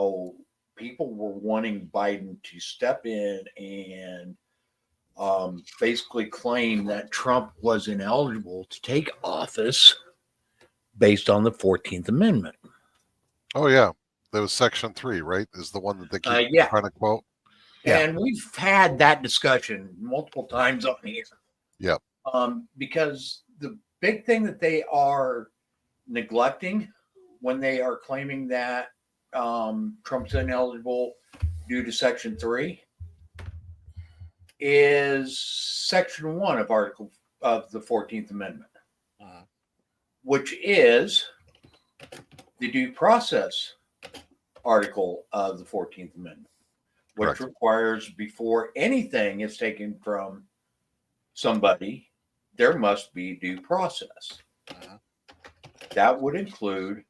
how people were wanting Biden to step in and basically claim that Trump was ineligible to take office based on the 14th Amendment. Oh, yeah. That was Section 3, right? Is the one that they keep trying to quote. And we've had that discussion multiple times on here. Yeah. Because the big thing that they are neglecting when they are claiming that Trump's ineligible due to Section 3 is Section 1 of Article of the 14th Amendment, which is the due process article of the 14th Amendment, which requires before anything is taken from somebody, there must be due process. That would include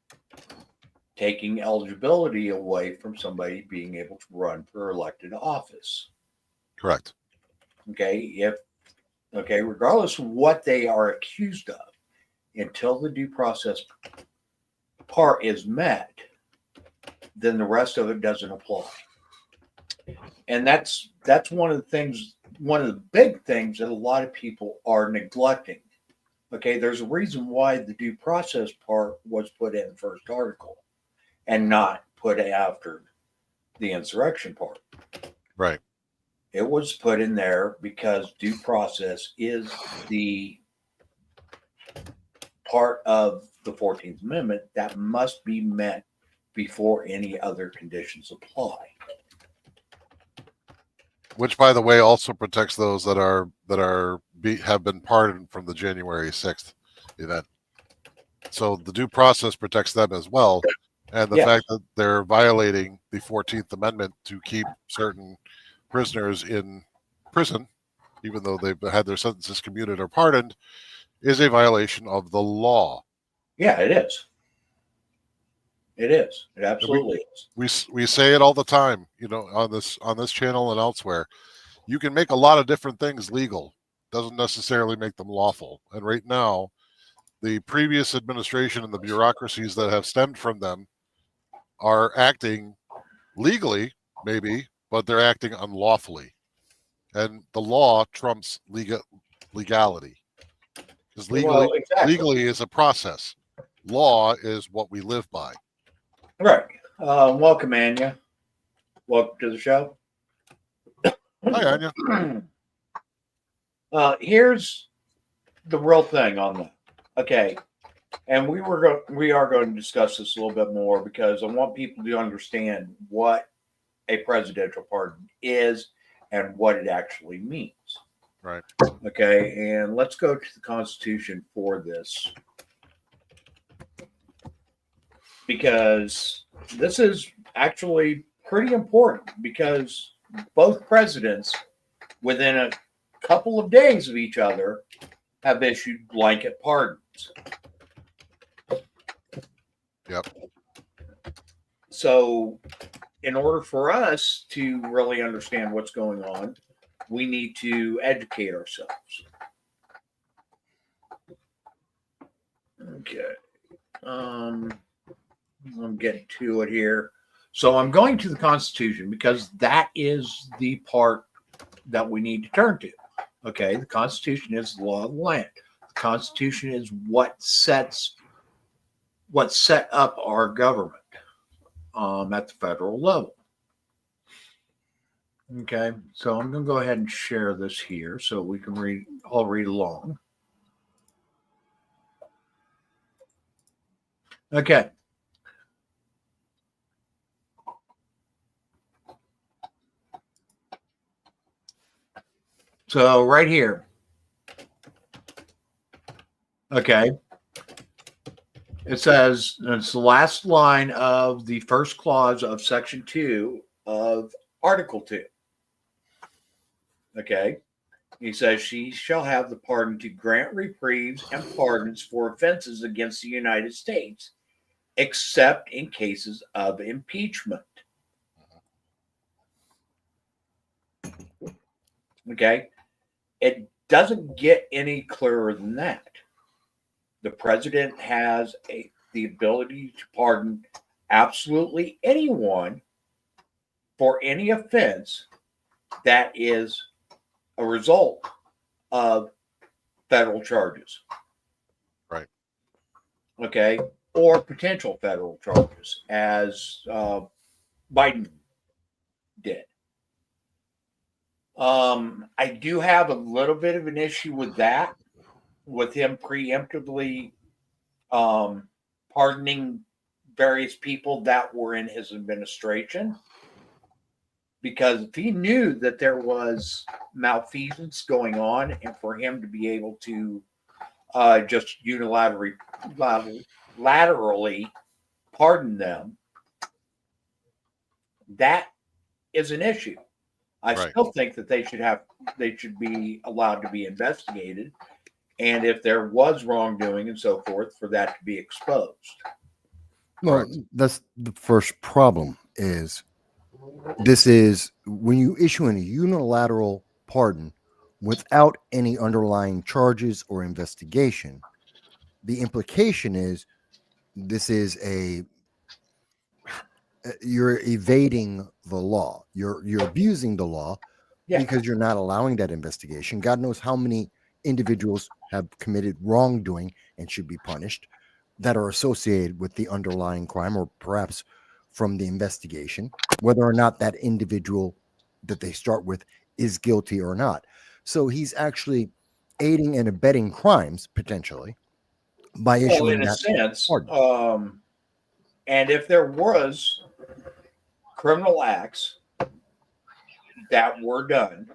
taking eligibility away from somebody being able to run for elected office. Correct. Okay, regardless of what they are accused of, until the due process part is met, then the rest of it doesn't apply. And that's one of the things, one of the big things that a lot of people are neglecting. Okay, there's a reason why the due process part was put in the first article and not put after the insurrection part. Right. It was put in there because due process is the part of the 14th Amendment that must be met before any other conditions apply. Which, by the way, also protects those that have been pardoned from the January 6th event. So the due process protects them as well. And the fact that they're violating the 14th Amendment to keep certain prisoners in prison, even though they've had their sentences commuted or pardoned, is a violation of the law. Yeah, it is. It is. It absolutely is. We say it all the time, on this channel and elsewhere. You can make a lot of different things legal. Doesn't necessarily make them lawful. And right now, the previous administration and the bureaucracies that have stemmed from them are acting legally, maybe, but they're acting unlawfully. And the law trumps legality. Because legally is a process. Law is what we live by. Right. Welcome, Anya. Welcome to the show. Hi, Anya. Here's the real thing on that. Okay. And we are going to discuss this a little bit more because I want people to understand what a presidential pardon is and what it actually means. Right. Okay. And let's go to the Constitution for this, because this is actually pretty important, because both presidents, within a couple of days of each other, have issued blanket pardons. Yep. So, in order for us to really understand what's going on, we need to educate ourselves. Okay. I'm getting to it here. So I'm going to the Constitution because that is the part that we need to turn to. Okay, the Constitution is the law of the land. The Constitution is what set up our government at the federal level. Okay, so I'm going to go ahead and share this here so we can all read along. Okay. So right here. Okay. It says, it's the last line of the first clause of Section 2 of Article 2. Okay. He says, she shall have the pardon to grant reprieves and pardons for offenses against the United States, except in cases of impeachment. Okay. It doesn't get any clearer than that. The president has the ability to pardon absolutely anyone for any offense that is a result of federal charges. Right. Okay. Or potential federal charges, as Biden did. I do have a little bit of an issue with that, with him preemptively pardoning various people that were in his administration. Because if he knew that there was malfeasance going on, and for him to be able to just unilaterally pardon them, that is an issue. I Right. still think that they should be allowed to be investigated, and if there was wrongdoing and so forth, for that to be exposed. Well, that's the first problem. This is when you issue a unilateral pardon without any underlying charges or investigation. The implication is this is you're evading the law. You're abusing the law because you're not allowing that investigation. God knows how many individuals have committed wrongdoing and should be punished that are associated with the underlying crime, or perhaps from the investigation, whether or not that individual that they start with is guilty or not. So he's actually aiding and abetting crimes potentially by issuing in a that sense. pardon. And if there was criminal acts that were done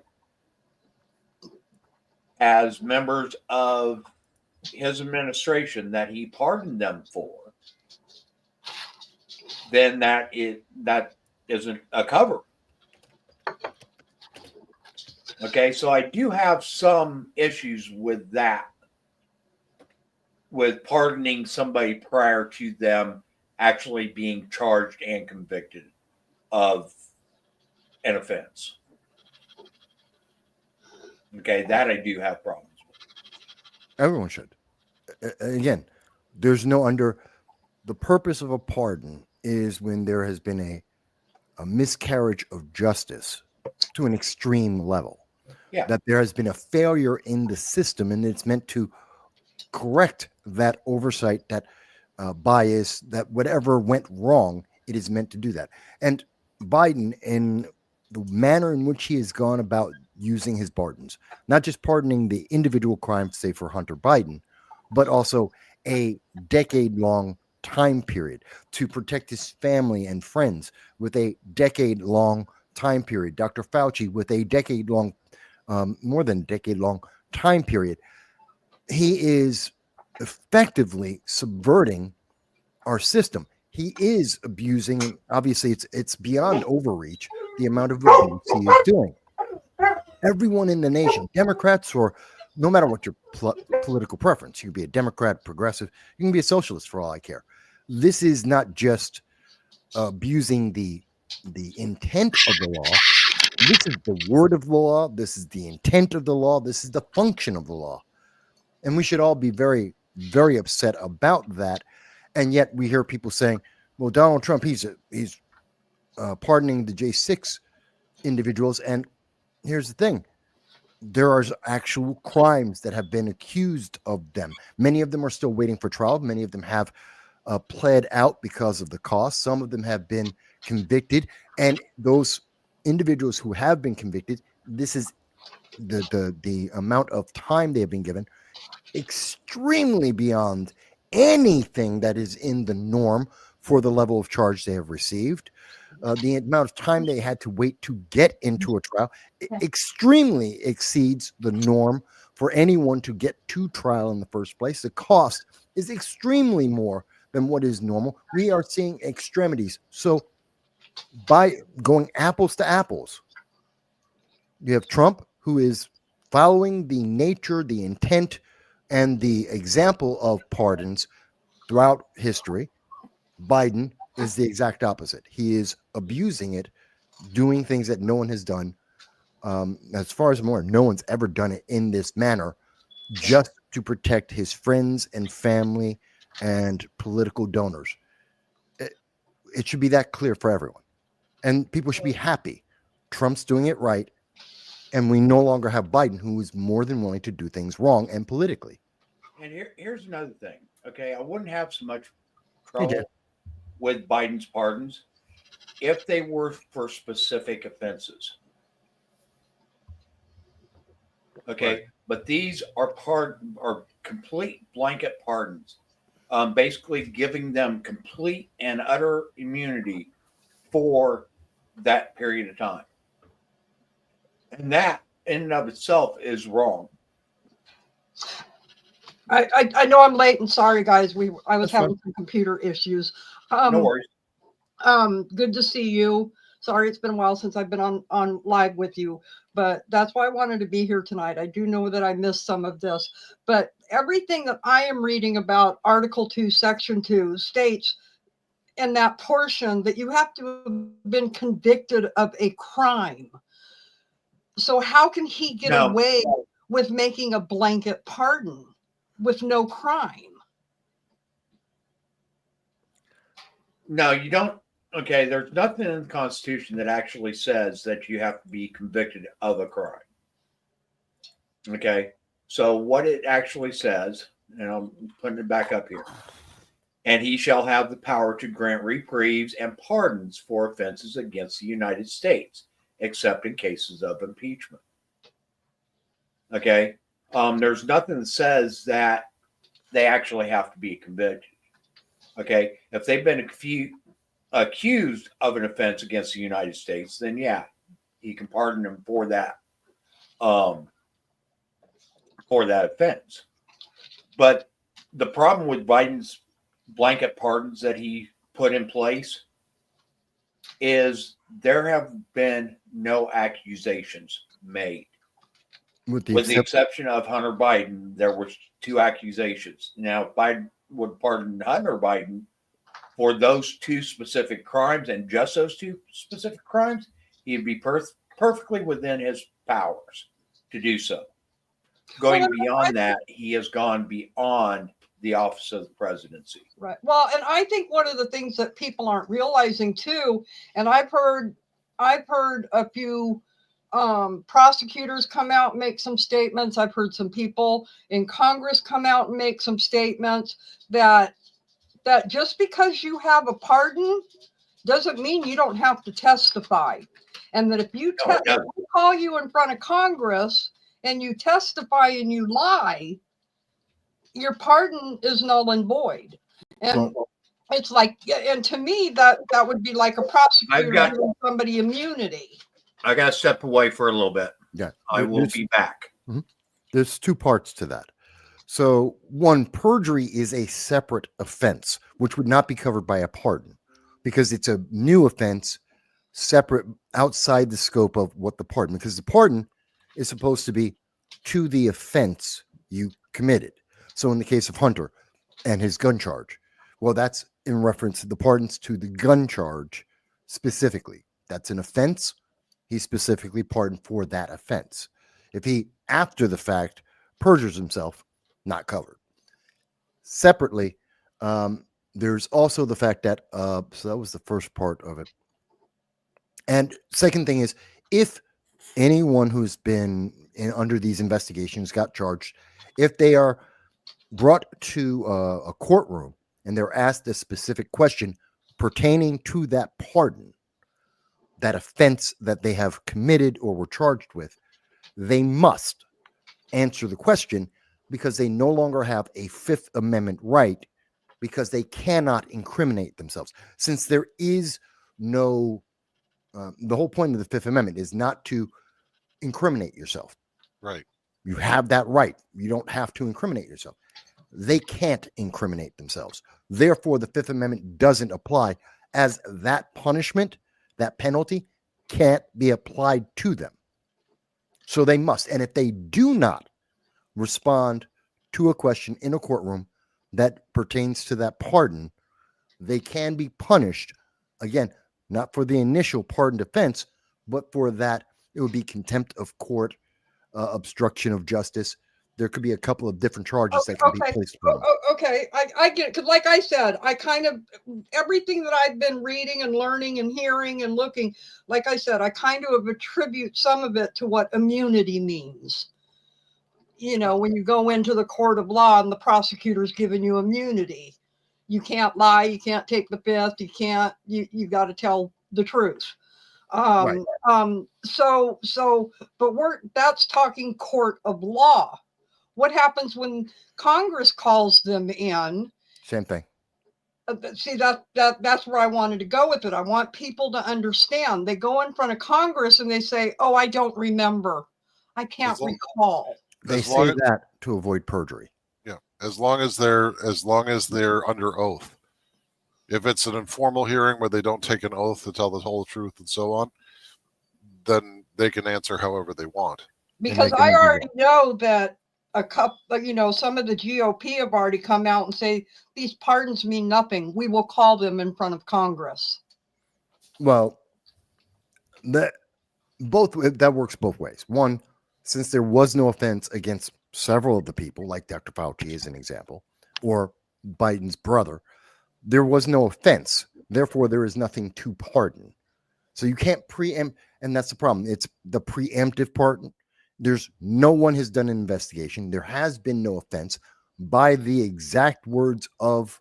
as members of his administration that he pardoned them for, then that isn't a cover. Okay, so I do have some issues with that, with pardoning somebody prior to them actually being charged and convicted of an offense. Okay, that I do have problems with. Everyone should. Again, there's no the purpose of a pardon is when there has been a miscarriage of justice to an extreme level. Yeah. That there has been a failure in the system, and it's meant to correct that oversight, that bias, that whatever went wrong, it is meant to do that. And Biden, in the manner in which he has gone about using his pardons, not just pardoning the individual crimes, say for Hunter Biden, but also a decade-long time period to protect his family and friends with a decade-long time period. Dr. Fauci with a decade-long, more than decade-long time period. He is effectively subverting our system. He is abusing. Obviously, it's beyond overreach, the amount of abuse he is doing. Everyone in the nation, Democrats, or no matter what your political preference, you can be a Democrat, progressive, you can be a socialist for all I care. This is not just abusing the intent of the law. This is the word of the law. This is the intent of the law. This is the function of the law. And we should all be very, very upset about that. And yet we hear people saying, well, Donald Trump, he's pardoning the J6 individuals. And here's the thing. There are actual crimes that have been accused of them. Many of them are still waiting for trial. Many of them have pled out because of the cost. Some of them have been convicted. And those individuals who have been convicted, this is the amount of time they have been given, extremely beyond anything that is in the norm for the level of charge they have received. The amount of time they had to wait to get into a trial extremely exceeds the norm for anyone to get to trial in the first place. The cost is extremely more than what is normal. We are seeing extremities. So by going apples to apples, you have Trump, who is following the nature, the intent, and the example of pardons throughout history. Biden is the exact opposite. He is abusing it, doing things that no one has done. As far as I'm aware, no one's ever done it in this manner, just to protect his friends and family and political donors. it should be that clear for everyone. And people should be happy. Trump's doing it right. And we no longer have Biden, who is more than willing to do things wrong and politically. And here's another thing. Okay, I wouldn't have so much Hey, Jen. trouble with Biden's pardons if they were for specific offenses. Okay, Right. but these are complete blanket pardons, basically giving them complete and utter immunity for that period of time, and that in and of itself is wrong. I know I'm late and sorry guys. I was That's having some computer issues. No worries. Good to see you. Sorry, it's been a while since I've been on live with you, but that's why I wanted to be here tonight. I do know that I missed some of this, but everything that I am reading about Article 2, Section 2 states in that portion that you have to have been convicted of a crime. So how can he get No. away with making a blanket pardon with no crime? No, you don't. Okay, there's nothing in the Constitution that actually says that you have to be convicted of a crime. Okay, so what it actually says, and I'm putting it back up here, and he shall have the power to grant reprieves and pardons for offenses against the United States, except in cases of impeachment. Okay, there's nothing that says that they actually have to be convicted. Okay, if they've been accused of an offense against the United States, then yeah, he can pardon them for that offense. But the problem with Biden's blanket pardons that he put in place is there have been no accusations made. With the exception of Hunter Biden, there were 2 accusations. Now, if Biden would pardon Hunter Biden for those 2 specific crimes and just those 2 specific crimes, he'd be perfectly within his powers to do so. Going beyond that, he has gone beyond the office of the presidency. Right. Well, and I think one of the things that people aren't realizing too, and I've heard a few prosecutors come out and make some statements. I've heard some people in Congress come out and make some statements that just because you have a pardon doesn't mean you don't have to testify. And that if you call you in front of Congress and you testify and you lie, your pardon is null and void. And it's like, and to me, that would be like a prosecutor giving somebody immunity. I got to step away for a little bit. Yeah. I will be back. There's 2 parts to that. So, one, perjury is a separate offense, which would not be covered by a pardon because it's a new offense, separate outside the scope of what the pardon, because the pardon is supposed to be to the offense you committed. So, in the case of Hunter and his gun charge, well, that's in reference to the pardons to the gun charge specifically. That's an offense. He's specifically pardoned for that offense. If he, after the fact, perjures himself, not covered. Separately, there's also the fact that, so that was the first part of it. And second thing is, if anyone who's been under these investigations got charged, if they are brought to a courtroom and they're asked a specific question pertaining to that pardon, that offense that they have committed or were charged with, they must answer the question because they no longer have a Fifth Amendment right because they cannot incriminate themselves. Since there is no, the whole point of the Fifth Amendment is not to incriminate yourself. Right. You have that right. You don't have to incriminate yourself. They can't incriminate themselves. Therefore, the Fifth Amendment doesn't apply, as that punishment, that penalty can't be applied to them. So they must. And if they do not respond to a question in a courtroom that pertains to that pardon, they can be punished, again, not for the initial pardoned offense, but for that, it would be contempt of court, obstruction of justice, there could be a couple of different charges that can be placed upon them. Okay, I get it. Because like I said, I kind of, everything that I've been reading and learning and hearing and looking, like I said, I kind of attribute some of it to what immunity means. You know, when you go into the court of law and the prosecutor's giving you immunity, you can't lie, you can't take the fifth, you can't, you got to tell the truth. Right. But that's talking court of law. What happens when Congress calls them in? Same thing. See, that's where I wanted to go with it. I want people to understand. They go in front of Congress and they say, "Oh, I don't remember. I can't recall." They say that to avoid perjury. Yeah, as long as they're under oath. If it's an informal hearing where they don't take an oath to tell the whole truth and so on, then they can answer however they want. Because I already know that a couple, some of the GOP have already come out and say these pardons mean nothing. We will call them in front of Congress. Well, that works both ways. One, since there was no offense against several of the people, like Dr. Fauci is an example, or Biden's brother, there was no offense. Therefore, there is nothing to pardon. So you can't preempt, and that's the problem. It's the preemptive part. There's no one has done an investigation. There has been no offense. By the exact words of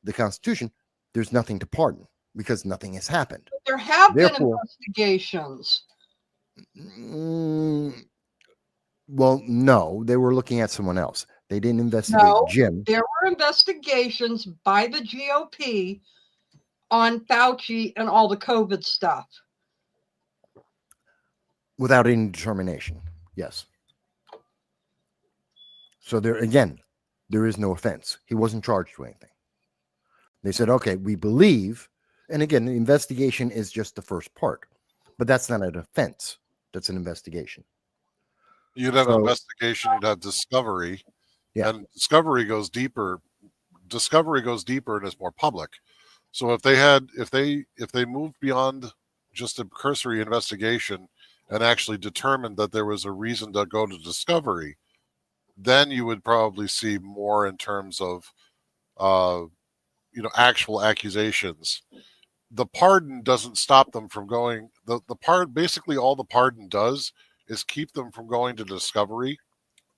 the Constitution, there's nothing to pardon because nothing has happened. There have been investigations. Well, no, they were looking at someone else. They didn't investigate Jim. There were investigations by the GOP on Fauci and all the COVID stuff. Without any determination. Yes. So there is no offense. He wasn't charged with anything. They said, okay, we believe, and again, the investigation is just the first part, but that's not an offense. That's an investigation. You'd have investigation, you'd have discovery, and discovery goes deeper. Discovery goes deeper and is more public. So if they moved beyond just a cursory investigation and actually determined that there was a reason to go to discovery, then you would probably see more in terms of, actual accusations. The pardon doesn't stop them from going. Basically all the pardon does is keep them from going to discovery,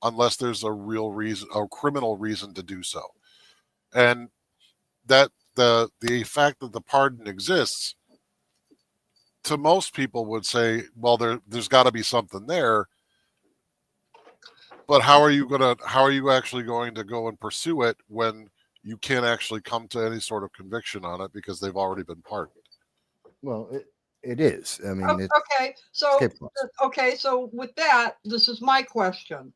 unless there's a real reason, a criminal reason to do so, and that the fact that the pardon exists, to most people would say, well, there's got to be something there. But how are you actually going to go and pursue it when you can't actually come to any sort of conviction on it because they've already been pardoned? Well, it is. I mean, so with that, this is my question.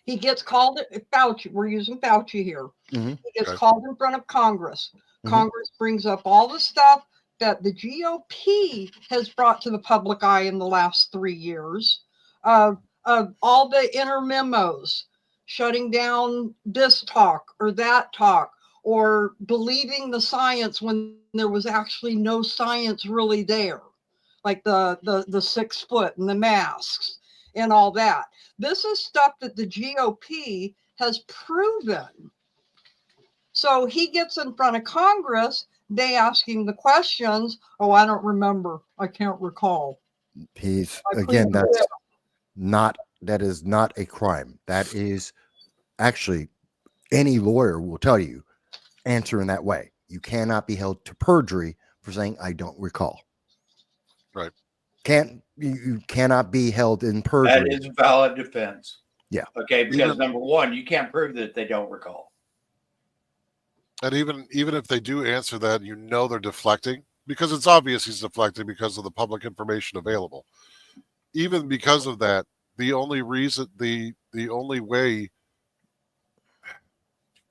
He gets called Fauci. We're using Fauci here. Mm-hmm. He gets called in front of Congress. Mm-hmm. Congress brings up all the stuff that the GOP has brought to the public eye in the last 3 years. All the inner memos, shutting down this talk or that talk, or believing the science when there was actually no science really there, like the 6 foot and the masks and all that. This is stuff that the GOP has proven. So he gets in front of Congress, they ask him the questions. Oh, I don't remember. I can't recall. That is not a crime. That is actually, any lawyer will tell you, answer in that way. You cannot be held to perjury for saying, I don't recall. Right. You cannot be held in perjury. That is a valid defense. Yeah. Okay, because number one, you can't prove that they don't recall. And even if they do answer that, they're deflecting, because it's obvious he's deflecting because of the public information available. Even because of that, the only way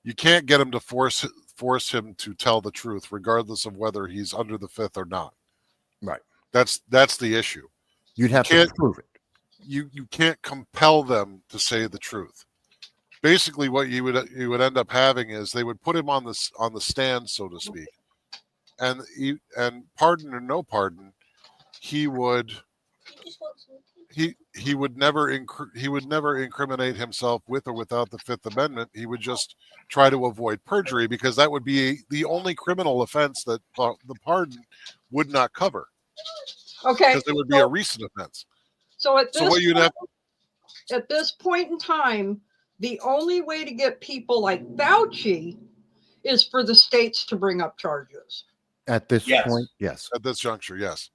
you can't get him to force him to tell the truth, regardless of whether he's under the fifth or not. Right. That's the issue. You'd have to prove it. You can't compel them to say the truth. Basically, what you would end up having is they would put him on the stand, so to speak, and pardon or no pardon, he would he would never incriminate himself with or without the Fifth Amendment. He would just try to avoid perjury, because that would be the only criminal offense that the pardon would not cover, Okay. because it would be a recent offense. So at So what you'd have, at this point in time, the only way to get people like Fauci is for the states to bring up charges. At this Yes. point, yes. at this juncture, yes,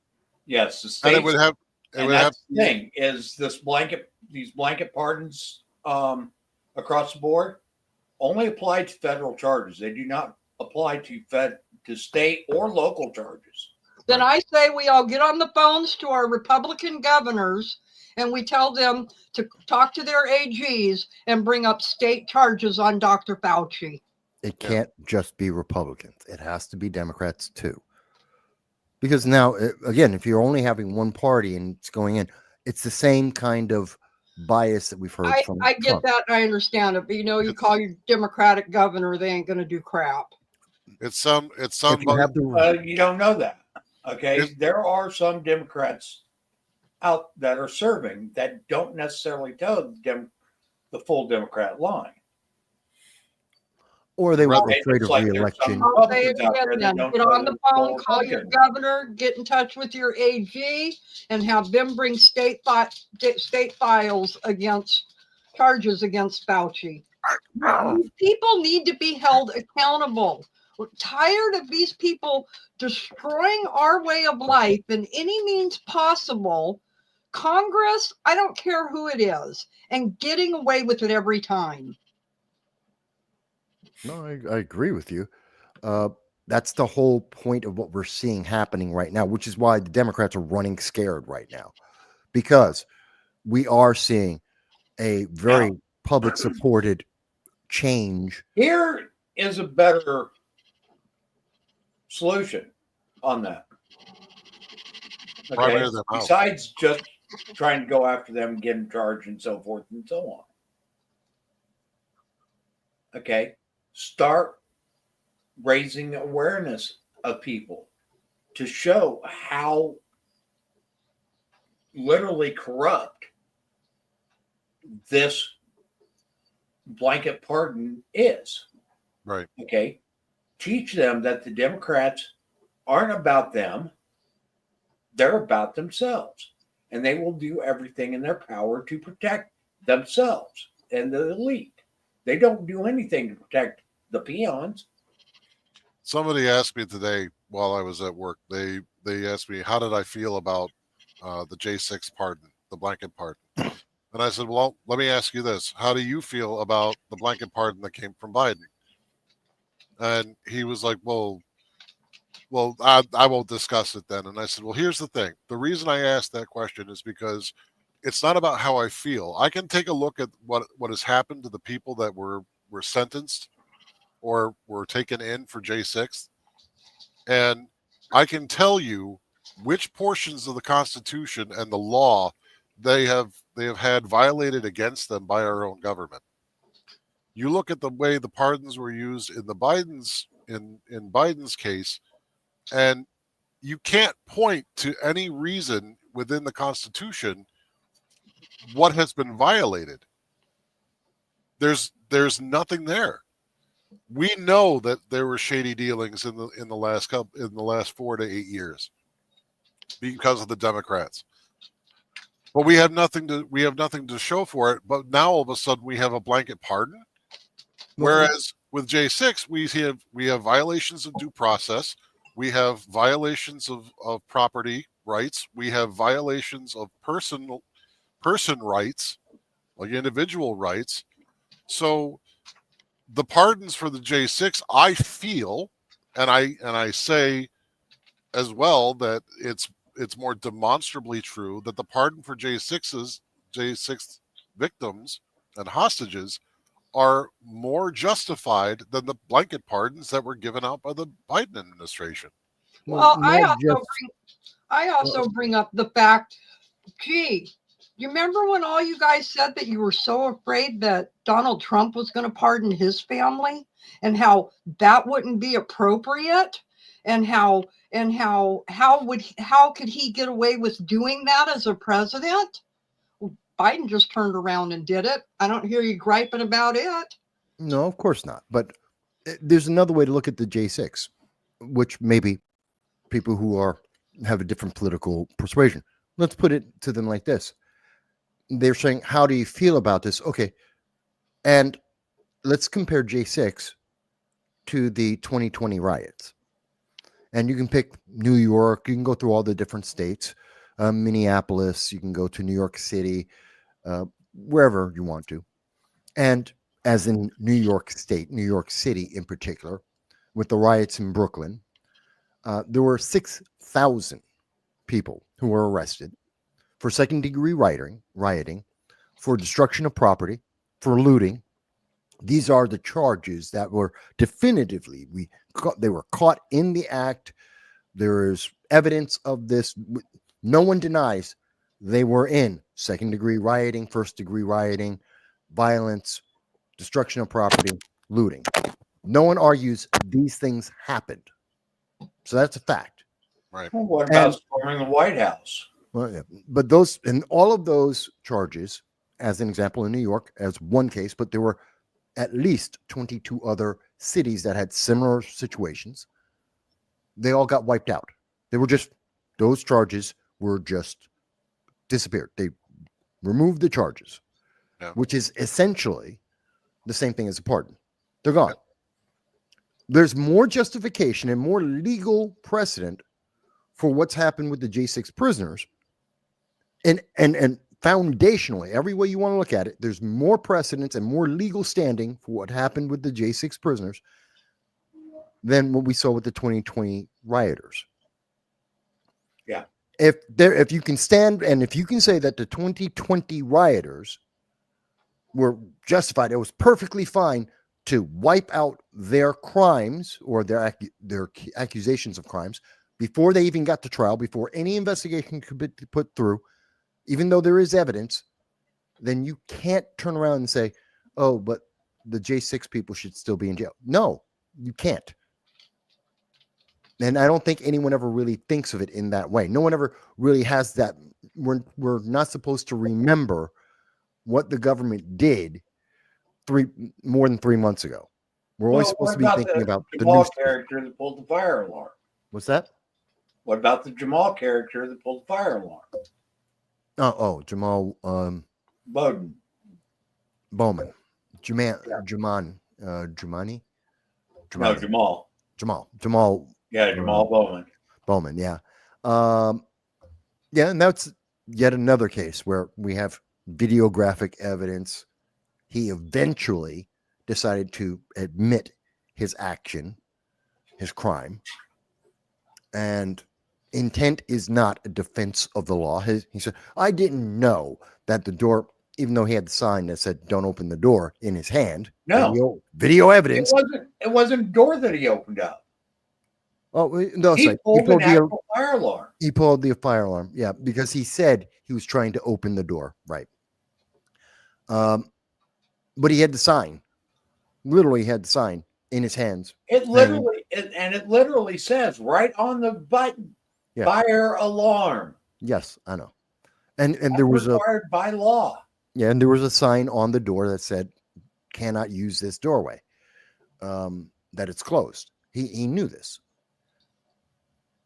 Yes, the and states. it would have. It And would have that's the thing is these blanket pardons across the board only apply to federal charges. They do not apply to state or local charges. Then I say we all get on the phones to our Republican governors and we tell them to talk to their AGs and bring up state charges on Dr. Fauci. It can't just be Republicans. It has to be Democrats too. Because now, again, if you're only having one party and it's going in, it's the same kind of bias that we've heard from I get Trump. that. I understand it. But, you call your Democratic governor, they ain't going to do crap. It's some. If you have You don't know that. Okay. There are some Democrats out that are serving that don't necessarily toe the full Democrat line. or they Right. were afraid of Like there's re-election. some I'll say it Republicans out there again that then. don't Get on the vote phone, for call your Republican. governor, get in touch with your AG, and have them bring state files against charges against Fauci. People need to be held accountable. We're tired of these people destroying our way of life in any means possible. Congress, I don't care who it is, and getting away with it every time. No, I agree with you. That's the whole point of what we're seeing happening right now, which is why the Democrats are running scared right now, because we are seeing a very public supported change. Here is a better solution on that. Okay. Primary them out. Besides just trying to go after them, get them charged, and so forth and so on. Okay. Start raising awareness of people to show how literally corrupt this blanket pardon is. Right. Okay. Teach them that the Democrats aren't about them, they're about themselves. And they will do everything in their power to protect themselves and the elite. They don't do anything to protect the peons. Somebody asked me today while I was at work. They asked me, how did I feel about the J6 pardon, the blanket pardon? And I said, well, let me ask you this. How do you feel about the blanket pardon that came from Biden? And he was like, well, I won't discuss it then. And I said, well, here's the thing. The reason I asked that question is because it's not about how I feel. I can take a look at what has happened to the people that were sentenced or were taken in for J6. And I can tell you which portions of the Constitution and the law they have had violated against them by our own government. You look at the way the pardons were used in Biden's case, and you can't point to any reason within the Constitution what has been violated. There's nothing there. We know that there were shady dealings in the last 4 to 8 years because of the Democrats. But we have nothing to show for it. But now all of a sudden we have a blanket pardon. Whereas with J6 we have violations of due process, we have violations of property rights, we have violations of person rights, like individual rights. So the pardons for the J6, I feel, and I say as well that it's more demonstrably true that the pardon for J6 victims and hostages are more justified than the blanket pardons that were given out by the Biden administration. Well, I also bring up the fact, gee, you remember when all you guys said that you were so afraid that Donald Trump was going to pardon his family and how that wouldn't be appropriate and how could he get away with doing that as a president? Biden just turned around and did it. I don't hear you griping about it. No, of course not. But there's another way to look at the J6, which maybe people who have a different political persuasion. Let's put it to them like this. They're saying, how do you feel about this? Okay. And let's compare J6 to the 2020 riots. And you can pick New York. You can go through all the different states, Minneapolis. You can go to New York City, wherever you want to. And as in New York State, New York City in particular, with the riots in Brooklyn, there were 6,000 people who were arrested for second-degree rioting, for destruction of property, for looting. These are the charges that were definitively they were caught in the act. There is evidence of this. No one denies they were in second-degree rioting, first-degree rioting, violence, destruction of property, looting. No one argues these things happened. So that's a fact. Right. Well, what about storming the White House? Well, yeah. But those and all of those charges, as an example in New York, as one case, but there were at least 22 other cities that had similar situations. They all got wiped out. Those charges were just disappeared. They removed the charges, which is essentially the same thing as a pardon. They're gone. There's more justification and more legal precedent for what's happened with the J6 prisoners. And foundationally, every way you want to look at it, there's more precedence and more legal standing for what happened with the J6 prisoners than what we saw with the 2020 rioters. Yeah. If you can stand and if you can say that the 2020 rioters were justified, it was perfectly fine to wipe out their crimes or their accusations of crimes before they even got to trial, before any investigation could be put through, even though there is evidence, then you can't turn around and say, oh, but the J6 people should still be in jail. No, you can't. And I don't think anyone ever really thinks of it in that way. No one ever really has that. We're not supposed to remember what the government did more than 3 months ago. We're always supposed to be thinking about the Jamal news character that pulled the fire alarm. What's that? What about the Jamal character that pulled the fire alarm? Jamal Bowden. Bowman. No, Jamal. Jamal. Yeah, Jamal Bowman. Bowman, yeah. And that's yet another case where we have videographic evidence. He eventually decided to admit his action, his crime. And intent is not a defense of the law. He said, I didn't know that the door, even though he had the sign that said, don't open the door in his hand. No. Video evidence. It wasn't a door that he opened up. Oh, no, he pulled the fire alarm. He pulled the fire alarm. Yeah, because he said he was trying to open the door. Right. But he had the sign. Literally had the sign in his hands. It literally says right on the button, fire alarm. Yes, I know. And there was required by law. Yeah, and there was a sign on the door that said, cannot use this doorway. That it's closed. He knew this.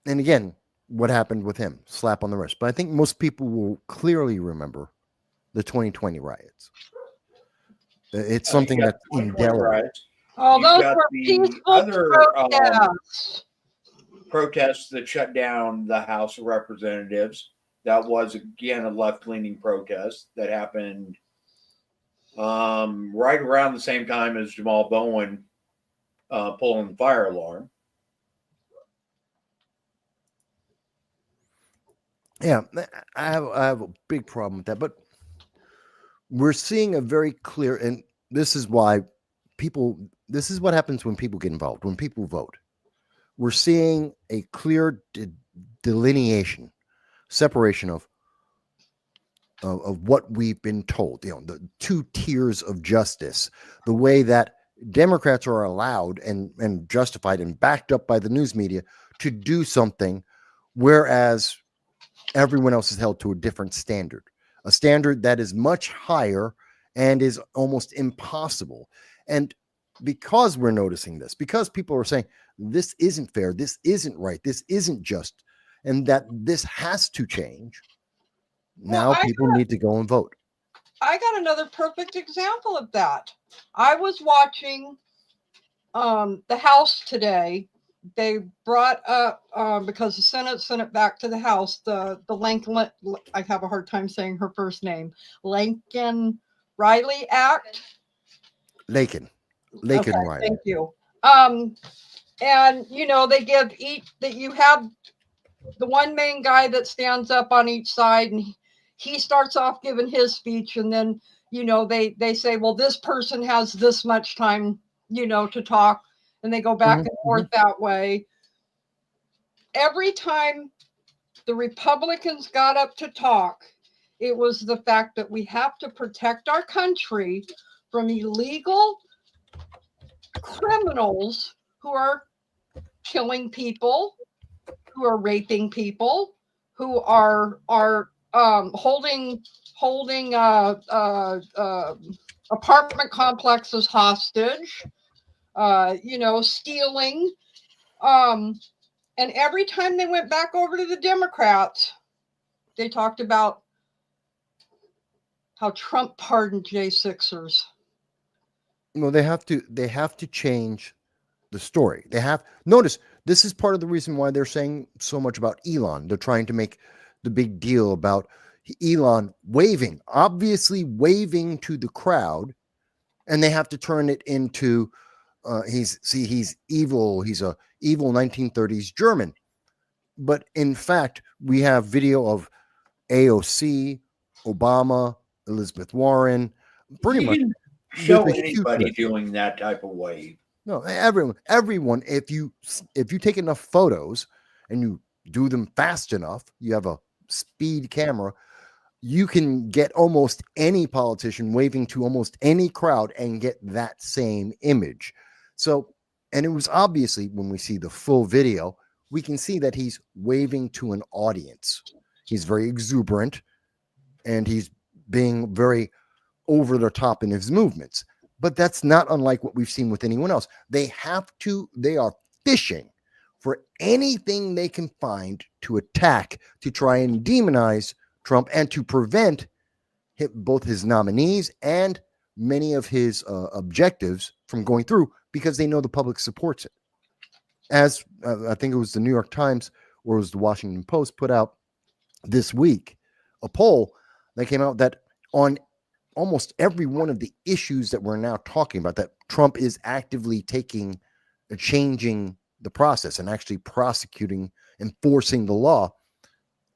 And again, what happened with him? Slap on the wrist. But I think most people will clearly remember the 2020 riots. It's something that's indelible. Oh, those were peaceful protests that shut down the House of Representatives. That was, again, a left-leaning protest that happened right around the same time as Jamal Bowen pulling the fire alarm. Yeah, I have a big problem with that, but we're seeing a very clear, and this is why this is what happens when people get involved, when people vote. We're seeing a clear delineation, separation of what we've been told, the two tiers of justice, the way that Democrats are allowed and justified and backed up by the news media to do something, whereas everyone else is held to a different standard, a standard that is much higher and is almost impossible. And because we're noticing this, because people are saying this isn't fair, this isn't right, this isn't just, and that this has to change, now people need to go and vote. I got another perfect example of that. I was watching the House today. They brought up because the Senate sent it back to the House. The Lincoln, I have a hard time saying her first name, Lincoln Riley Act. Lakin Okay, Riley. thank you. And you know, they give each that you have the one main guy that stands up on each side, and he starts off giving his speech, and then you know they say, well, this person has this much time, you know, to talk, and they go back and forth that way. Every time the Republicans got up to talk, it was the fact that we have to protect our country from illegal criminals who are killing people, who are raping people, who are holding apartment complexes hostage, you know, stealing. And every time they went back over to the Democrats, they talked about how Trump pardoned J6ers. Well, they have to change the story. They have notice this is part of the reason why they're saying so much about Elon. They're trying to make the big deal about Elon obviously waving to the crowd, and they have to turn it into he's evil. He's a evil 1930s German. But in fact, we have video of AOC, Obama, Elizabeth Warren, pretty much show anybody doing that type of wave. No, everyone. If you take enough photos and you do them fast enough, you have a speed camera, you can get almost any politician waving to almost any crowd and get that same image. So, and it was obviously when we see the full video, we can see that he's waving to an audience. He's very exuberant and he's being very over the top in his movements. But that's not unlike what we've seen with anyone else. They are fishing for anything they can find to attack, to try and demonize Trump and to prevent both his nominees and many of his objectives from going through because they know the public supports it. As I think it was the New York Times or it was the Washington Post put out this week, a poll that came out that on almost every one of the issues that we're now talking about, that Trump is actively changing the process and actually prosecuting, enforcing the law.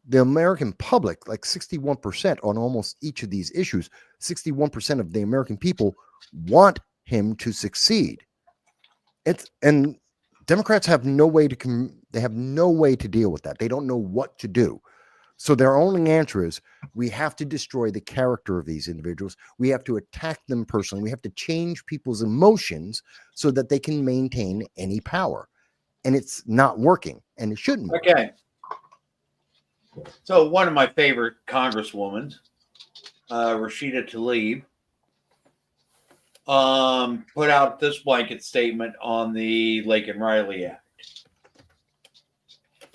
The American public, like 61% on almost each of these issues, 61% of the American people want him to succeed. And Democrats have no way to deal with that. They don't know what to do. So their only answer is we have to destroy the character of these individuals. We have to attack them personally. We have to change people's emotions so that they can maintain any power. And it's not working, and it shouldn't work. Okay. So one of my favorite congresswomen, Rashida Tlaib, put out this blanket statement on the Laken Riley Act.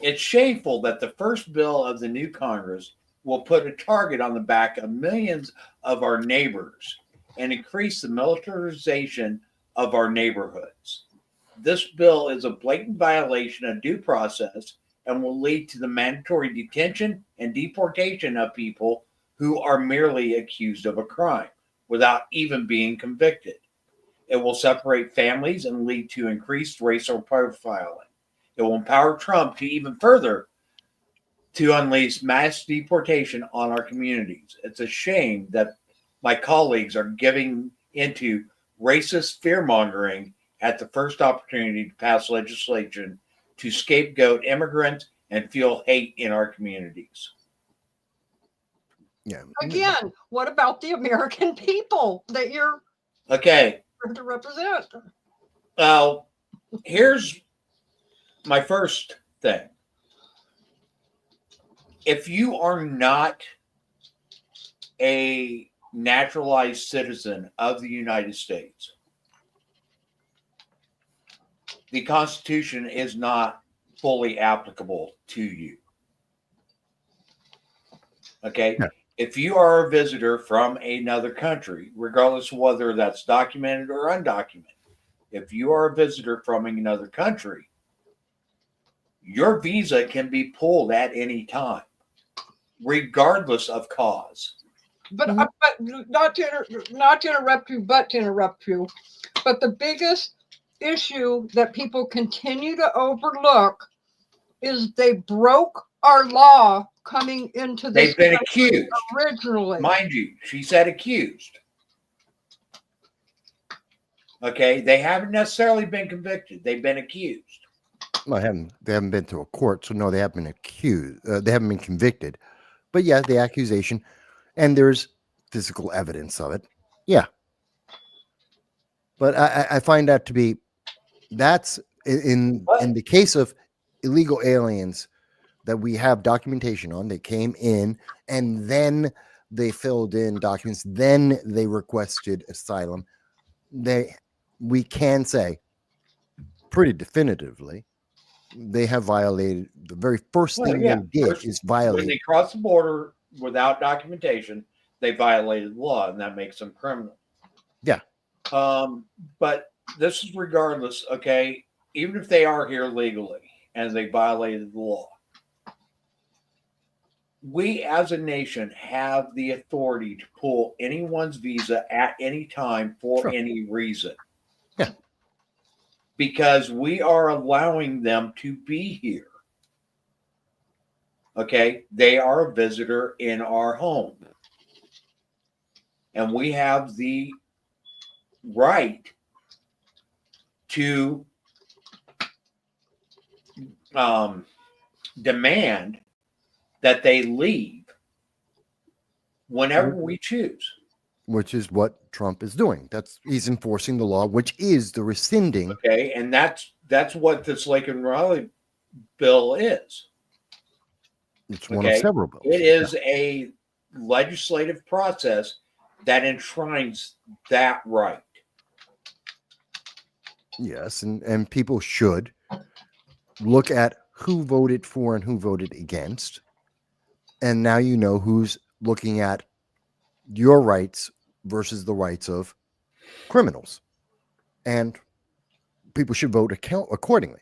It's shameful that the first bill of the new Congress will put a target on the back of millions of our neighbors and increase the militarization of our neighborhoods. This bill is a blatant violation of due process and will lead to the mandatory detention and deportation of people who are merely accused of a crime without even being convicted. It will separate families and lead to increased racial profiling. It will empower Trump to even further to unleash mass deportation on our communities. It's a shame that my colleagues are giving into racist fear-mongering at the first opportunity to pass legislation to scapegoat immigrants and fuel hate in our communities. Yeah. Again, what about the American people that you're Okay. to represent? Well, here's my first thing. If you are not a naturalized citizen of the United States, the Constitution is not fully applicable to you. Okay? Yeah. If you are a visitor from another country, regardless of whether that's documented or undocumented, if you are a visitor from another country, your visa can be pulled at any time, regardless of cause. But, Mhm. but not to interrupt you, but to interrupt you. But the biggest issue that people continue to overlook is they broke our law coming into this They've been country accused. originally. Mind you, she said accused. Okay, they haven't necessarily been convicted. They've been accused. Well, they haven't been to a court, so no, they haven't been accused. They haven't been convicted. But yeah, the accusation, and there's physical evidence of it. Yeah. But I find that to be, that's in the case of illegal aliens that we have documentation on. They came in and then they filled in documents, then they requested asylum. We can say pretty definitively they have violated the very first thing they did First, is when violate. they cross the border without documentation, they violated the law, and that makes them criminal. Yeah. But this is regardless, okay, even if they are here legally and they violated the law, we as a nation have the authority to pull anyone's visa at any time for any reason. Yeah. Because we are allowing them to be here. Okay. They are a visitor in our home. And we have the right to demand that they leave whenever we choose. Which is what Trump is doing. He's enforcing the law, which is the rescinding. Okay, and that's what this Lincoln Riley bill is. It's one of several bills. It is a legislative process that enshrines that right. Yes, and people should look at who voted for and who voted against. And now you know who's looking at your rights versus the rights of criminals. And people should vote accordingly.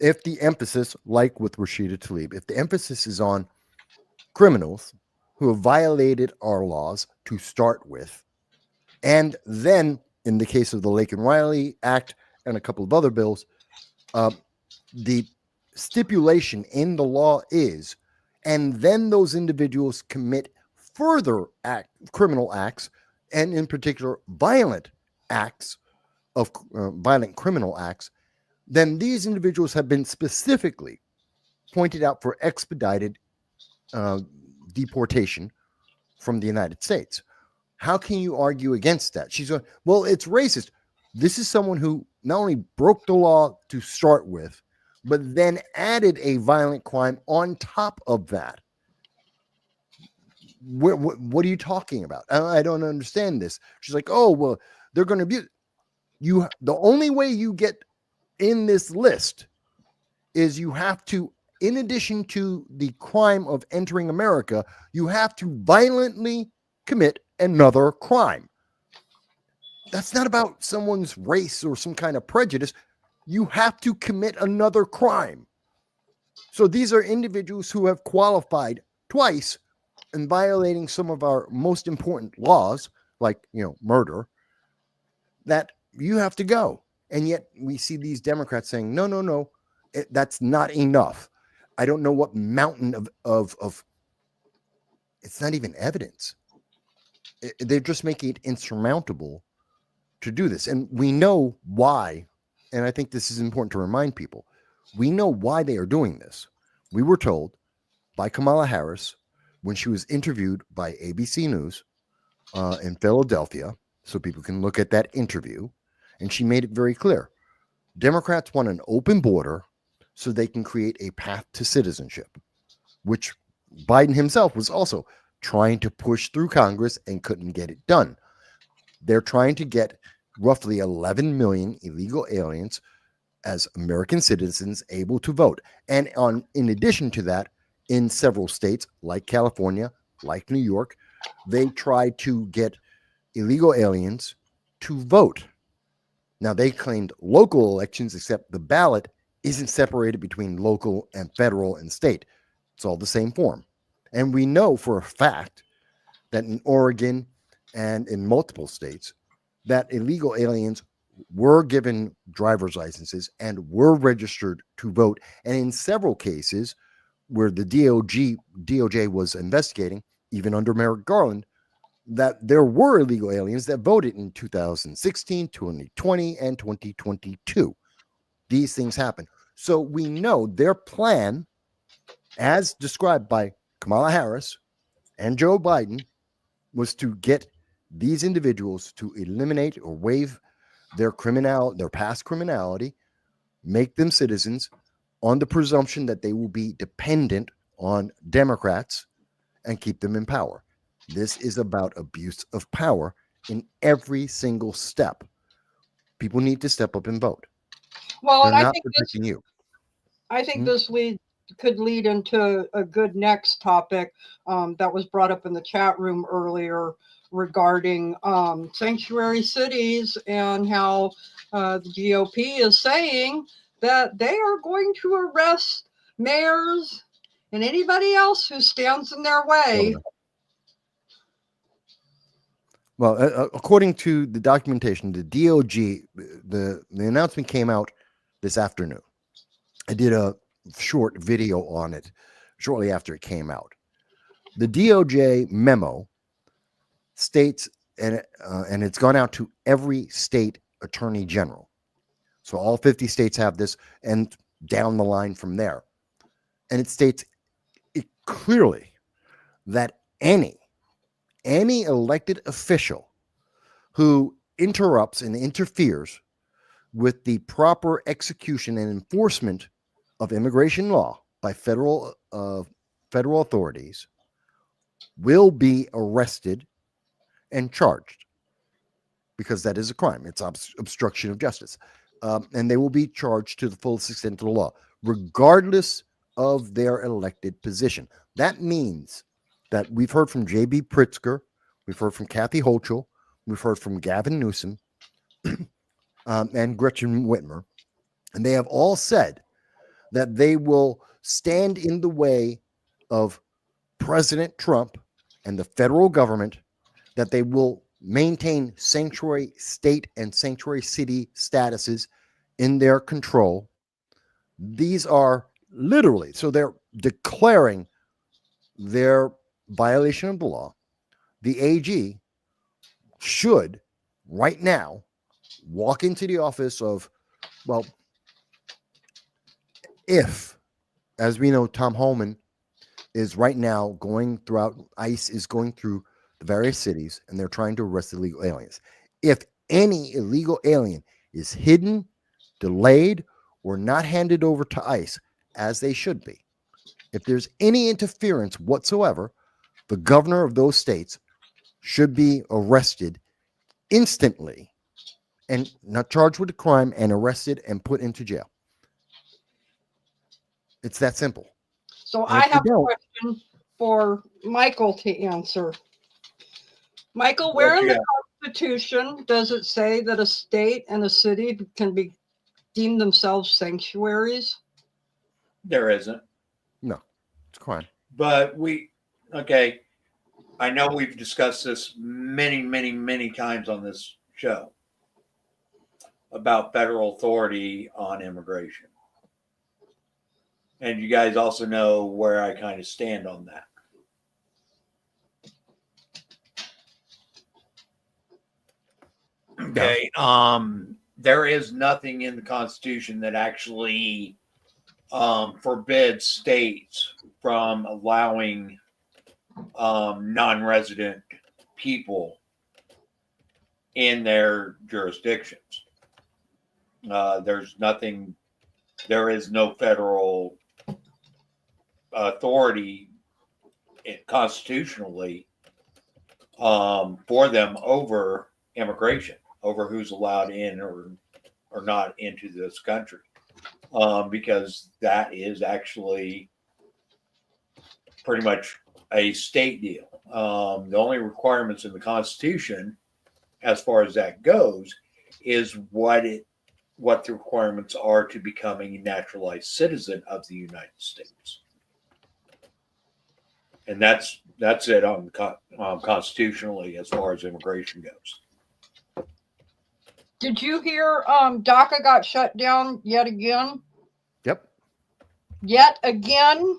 If the emphasis, like with Rashida Tlaib, if the emphasis is on criminals who have violated our laws to start with, and then in the case of the Lincoln Riley Act and a couple of other bills, the stipulation in the law is, and then those individuals commit further criminal acts, and in particular violent acts of violent criminal acts, then these individuals have been specifically pointed out for expedited deportation from the United States. How can you argue against that? She's going, well, it's racist. This is someone who not only broke the law to start with, but then added a violent crime on top of that. What are you talking about? I don't understand this. She's like, oh, well, they're going to abuse you. The only way you get in this list is you have to, in addition to the crime of entering America, you have to violently commit another crime. That's not about someone's race or some kind of prejudice. You have to commit another crime. So these are individuals who have qualified twice in violating some of our most important laws, like, murder, that you have to go. And yet we see these Democrats saying, no, that's not enough. I don't know what mountain of it's not even evidence. They're just making it insurmountable to do this. And we know why. And I think this is important to remind people. We know why they are doing this. We were told by Kamala Harris when she was interviewed by ABC News in Philadelphia, so people can look at that interview, and she made it very clear. Democrats want an open border so they can create a path to citizenship, which Biden himself was also trying to push through Congress and couldn't get it done. They're trying to get roughly 11 million illegal aliens as American citizens able to vote. And in addition to that, in several states like California, like New York, they tried to get illegal aliens to vote. Now, they claimed local elections, except the ballot isn't separated between local and federal and state. It's all the same form. And we know for a fact that in Oregon and in multiple states, that illegal aliens were given driver's licenses and were registered to vote. And in several cases where the DOJ was investigating, even under Merrick Garland, that there were illegal aliens that voted in 2016, 2020, and 2022. These things happen. So we know their plan, as described by Kamala Harris and Joe Biden, was to get these individuals to eliminate or waive their past criminality, make them citizens on the presumption that they will be dependent on Democrats and keep them in power. This is about abuse of power in every single step. People need to step up and vote. Well, They're and not protecting you. I think this could lead into a good next topic that was brought up in the chat room earlier regarding sanctuary cities and how the GOP is saying that they are going to arrest mayors and anybody else who stands in their way. Well, according to the documentation, the DOJ, the announcement came out this afternoon. I did a short video on it shortly after it came out. The DOJ memo states, and it's gone out to every state attorney general. So all 50 states have this, and down the line from there. And it states clearly that any elected official who interrupts and interferes with the proper execution and enforcement of immigration law by federal authorities will be arrested and charged, because that is a crime. It's obstruction of justice. And they will be charged to the fullest extent of the law, regardless of their elected position. That means that we've heard from J.B. Pritzker, we've heard from Kathy Hochul, we've heard from Gavin Newsom, and Gretchen Whitmer, and they have all said that they will stand in the way of President Trump and the federal government, that they will maintain sanctuary state and sanctuary city statuses in their control. These are literally, so they're declaring their violation of the law. The AG should right now walk into the office of, well, if, as we know, Tom Homan is right now going throughout, ICE is going through the various cities, and they're trying to arrest illegal aliens. If any illegal alien is hidden, delayed, or not handed over to ICE, as they should be, if there's any interference whatsoever, the governor of those states should be arrested instantly and not charged with a crime and arrested and put into jail. It's that simple. So And I if have you a don't- question for Michael to answer. Michael, where in the Constitution does it say that a state and a city can be deemed themselves sanctuaries? There isn't. No, it's a crime. But I know we've discussed this many, many, many times on this show about federal authority on immigration. And you guys also know where I kind of stand on that. Okay. There is nothing in the Constitution that actually forbids states from allowing non-resident people in their jurisdictions. There's nothing. There is no federal authority constitutionally for them over immigration, over who's allowed in or not into this country, because that is actually pretty much a state deal. The only requirements in the Constitution, as far as that goes, is what the requirements are to becoming a naturalized citizen of the United States, and that's it on constitutionally as far as immigration goes. Did you hear DACA got shut down yet again? Yep. Yet again?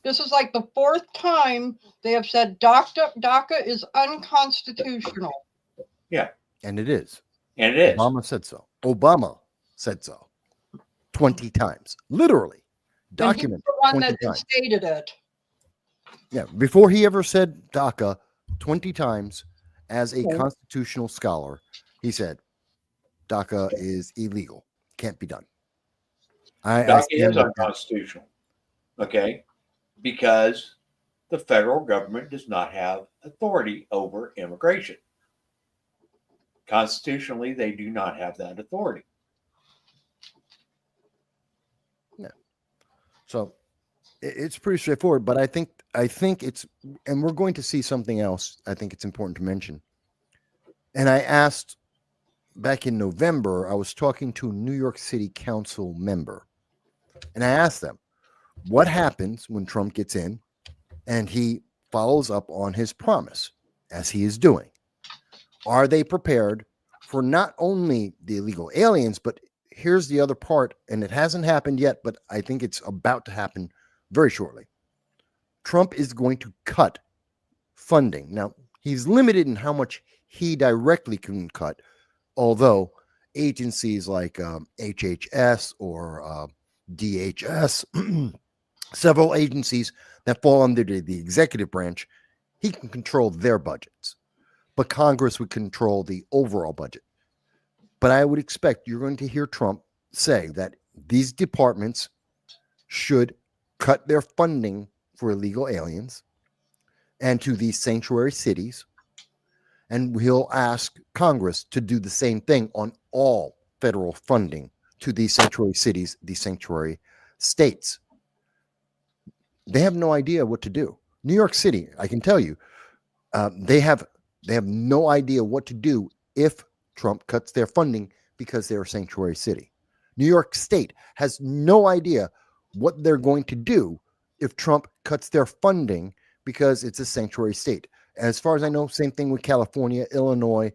This is like the fourth time they have said DACA is unconstitutional. Yeah. And it is. And it is. Obama said so. Obama said so 20 times. Literally. Documented. The one 20 that times. stated it. Yeah. Before he ever said DACA 20 times as a Okay. constitutional scholar, he said DACA is illegal. Can't be done. DACA is stand with that. unconstitutional. Okay. Because the federal government does not have authority over immigration. Constitutionally, they do not have that authority. Yeah. So it's pretty straightforward, but I think it's, and we're going to see something else. I think it's important to mention. And I asked back in November, I was talking to a New York City Council member, and I asked them, what happens when Trump gets in and he follows up on his promise, as he is doing? Are they prepared for not only the illegal aliens, but here's the other part, and it hasn't happened yet, but I think it's about to happen very shortly. Trump is going to cut funding. Now, he's limited in how much he directly can cut, although agencies like HHS or DHS, several agencies that fall under the executive branch, he can control their budgets. But Congress would control the overall budget. But I would expect you're going to hear Trump say that these departments should cut their funding for illegal aliens and to these sanctuary cities. And he'll ask Congress to do the same thing on all federal funding to these sanctuary cities, these sanctuary states. They have no idea what to do. New York City, I can tell you, they have no idea what to do if Trump cuts their funding because they're a sanctuary city. New York State has no idea what they're going to do if Trump cuts their funding because it's a sanctuary state. As far as I know, same thing with California, Illinois,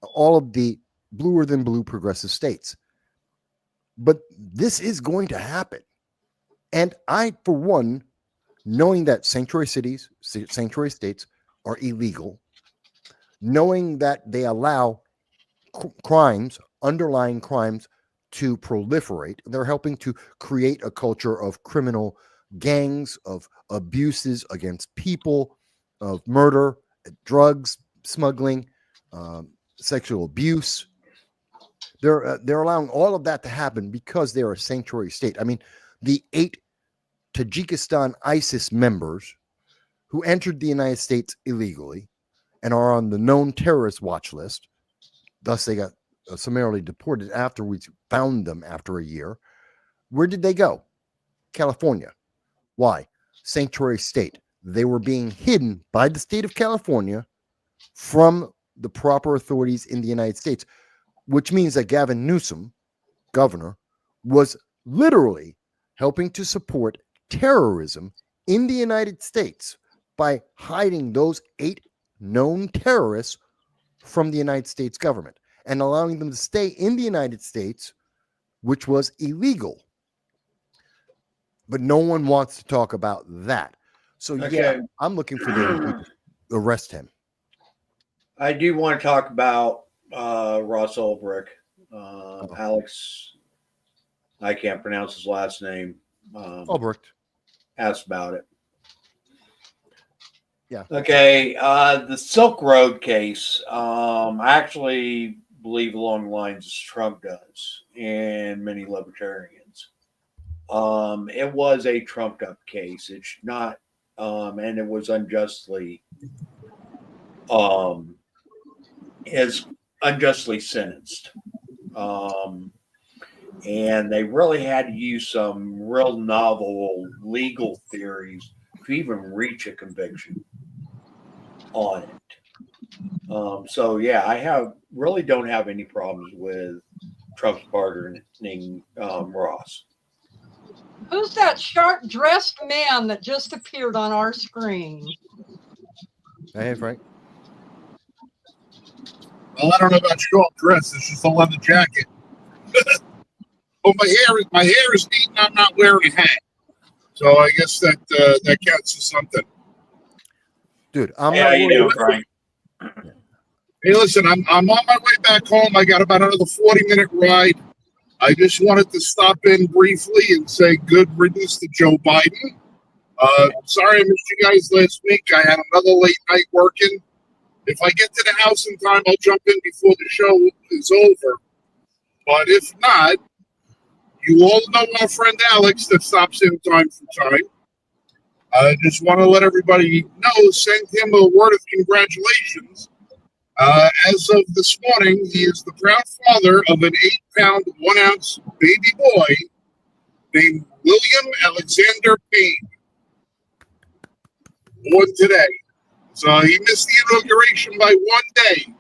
all of the bluer than blue progressive states. But this is going to happen. And I, for one, knowing that sanctuary cities, sanctuary states are illegal, knowing that they allow crimes, underlying crimes, to proliferate, they're helping to create a culture of criminal gangs, of abuses against people, of murder, drugs, smuggling, sexual abuse. They're allowing all of that to happen because they're a sanctuary state. I mean, the 8 Tajikistan ISIS members who entered the United States illegally and are on the known terrorist watch list, thus they got summarily deported after we found them after a year. Where did they go? California. Why? Sanctuary state. They were being hidden by the state of California from the proper authorities in the United States, which means that Gavin Newsom, governor, was literally helping to support terrorism in the United States by hiding those 8 known terrorists from the United States government and allowing them to stay in the United States, which was illegal. But no one wants to talk about that. So, yeah, I'm looking for them to arrest him. I do want to talk about Ross Ulbricht. Alex, I can't pronounce his last name. Ulbricht. Asked about it. Yeah. Okay. The Silk Road case, I actually believe along the lines as Trump does and many libertarians. It was a trumped up case. It's not and it was unjustly is unjustly sentenced. And they really had to use some real novel legal theories to even reach a conviction on it. So yeah, I really don't have any problems with Trump's pardoning Ross. Who's that sharp dressed man that just appeared on our screen? Hey, Frank. Well, I don't know about short dress. It's just a leather jacket. Oh, my hair is neat, and I'm not wearing a hat. So I guess that counts as something. Dude, I'm Yeah, not you worried. know, Frank. Hey, listen, I'm on my way back home. I got about another 40-minute ride. I just wanted to stop in briefly and say good riddance to Joe Biden. Sorry I missed you guys last week. I had another late night working. If I get to the house in time, I'll jump in before the show is over. But if not, you all know our friend Alex that stops in time for time. I just want to let everybody know, send him a word of congratulations. As of this morning, he is the proud father of an 8-pound, 1-ounce baby boy named William Alexander Payne, born today. So he missed the inauguration by 1 day,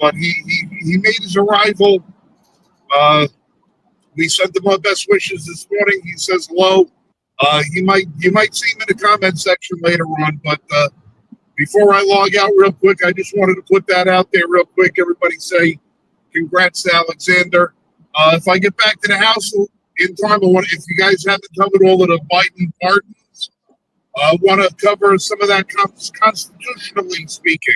but he made his arrival. We sent him our best wishes this morning. He says hello. You might see him in the comment section later on, but before I log out real quick, I just wanted to put that out there real quick. Everybody say congrats to Alexander. If I get back to the house in time, if you guys haven't covered all of the Biden pardons, I want to cover some of that constitutionally speaking,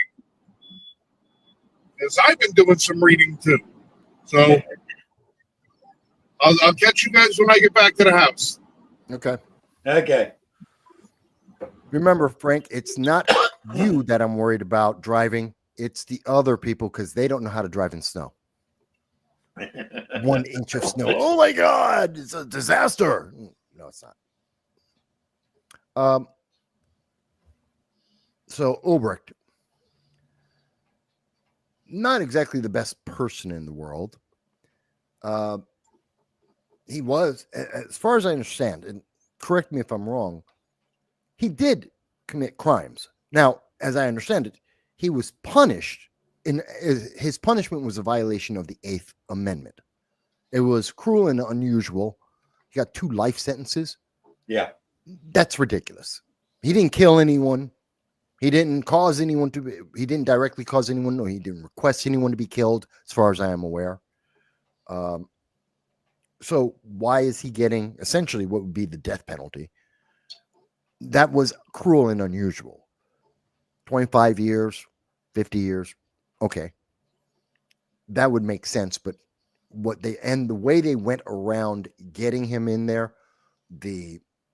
because I've been doing some reading too. So I'll catch you guys when I get back to the house. Okay. Okay. Remember, Frank, it's not you that I'm worried about driving. It's the other people because they don't know how to drive in snow. 1 inch of snow. Oh my God, it's a disaster. No, it's not. So Ulbricht, not exactly the best person in the world. He was, as far as I understand, and correct me if I'm wrong, he did commit crimes. Now, as I understand it, he was punished. His punishment was a violation of the 8th Amendment. It was cruel and unusual. He got 2 life sentences. Yeah. That's ridiculous. He didn't kill anyone. He didn't cause anyone he didn't directly cause anyone, or he didn't request anyone to be killed, as far as I am aware. So why is he getting essentially what would be the death penalty? That was cruel and unusual. 25 years, 50 years. Okay. That would make sense. But the way they went around getting him in there,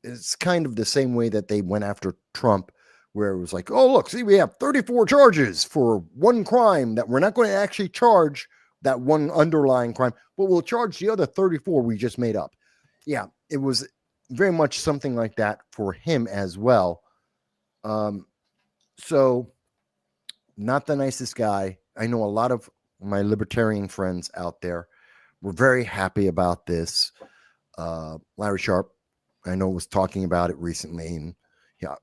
it's kind of the same way that they went after Trump, where it was like, oh, look, see, we have 34 charges for one crime that we're not going to actually charge that one underlying crime, but we'll charge the other 34 we just made up. Yeah, it was very much something like that for him as well. So not the nicest guy. I know a lot of my libertarian friends out there were very happy about this. Larry Sharp, I know, was talking about it recently, and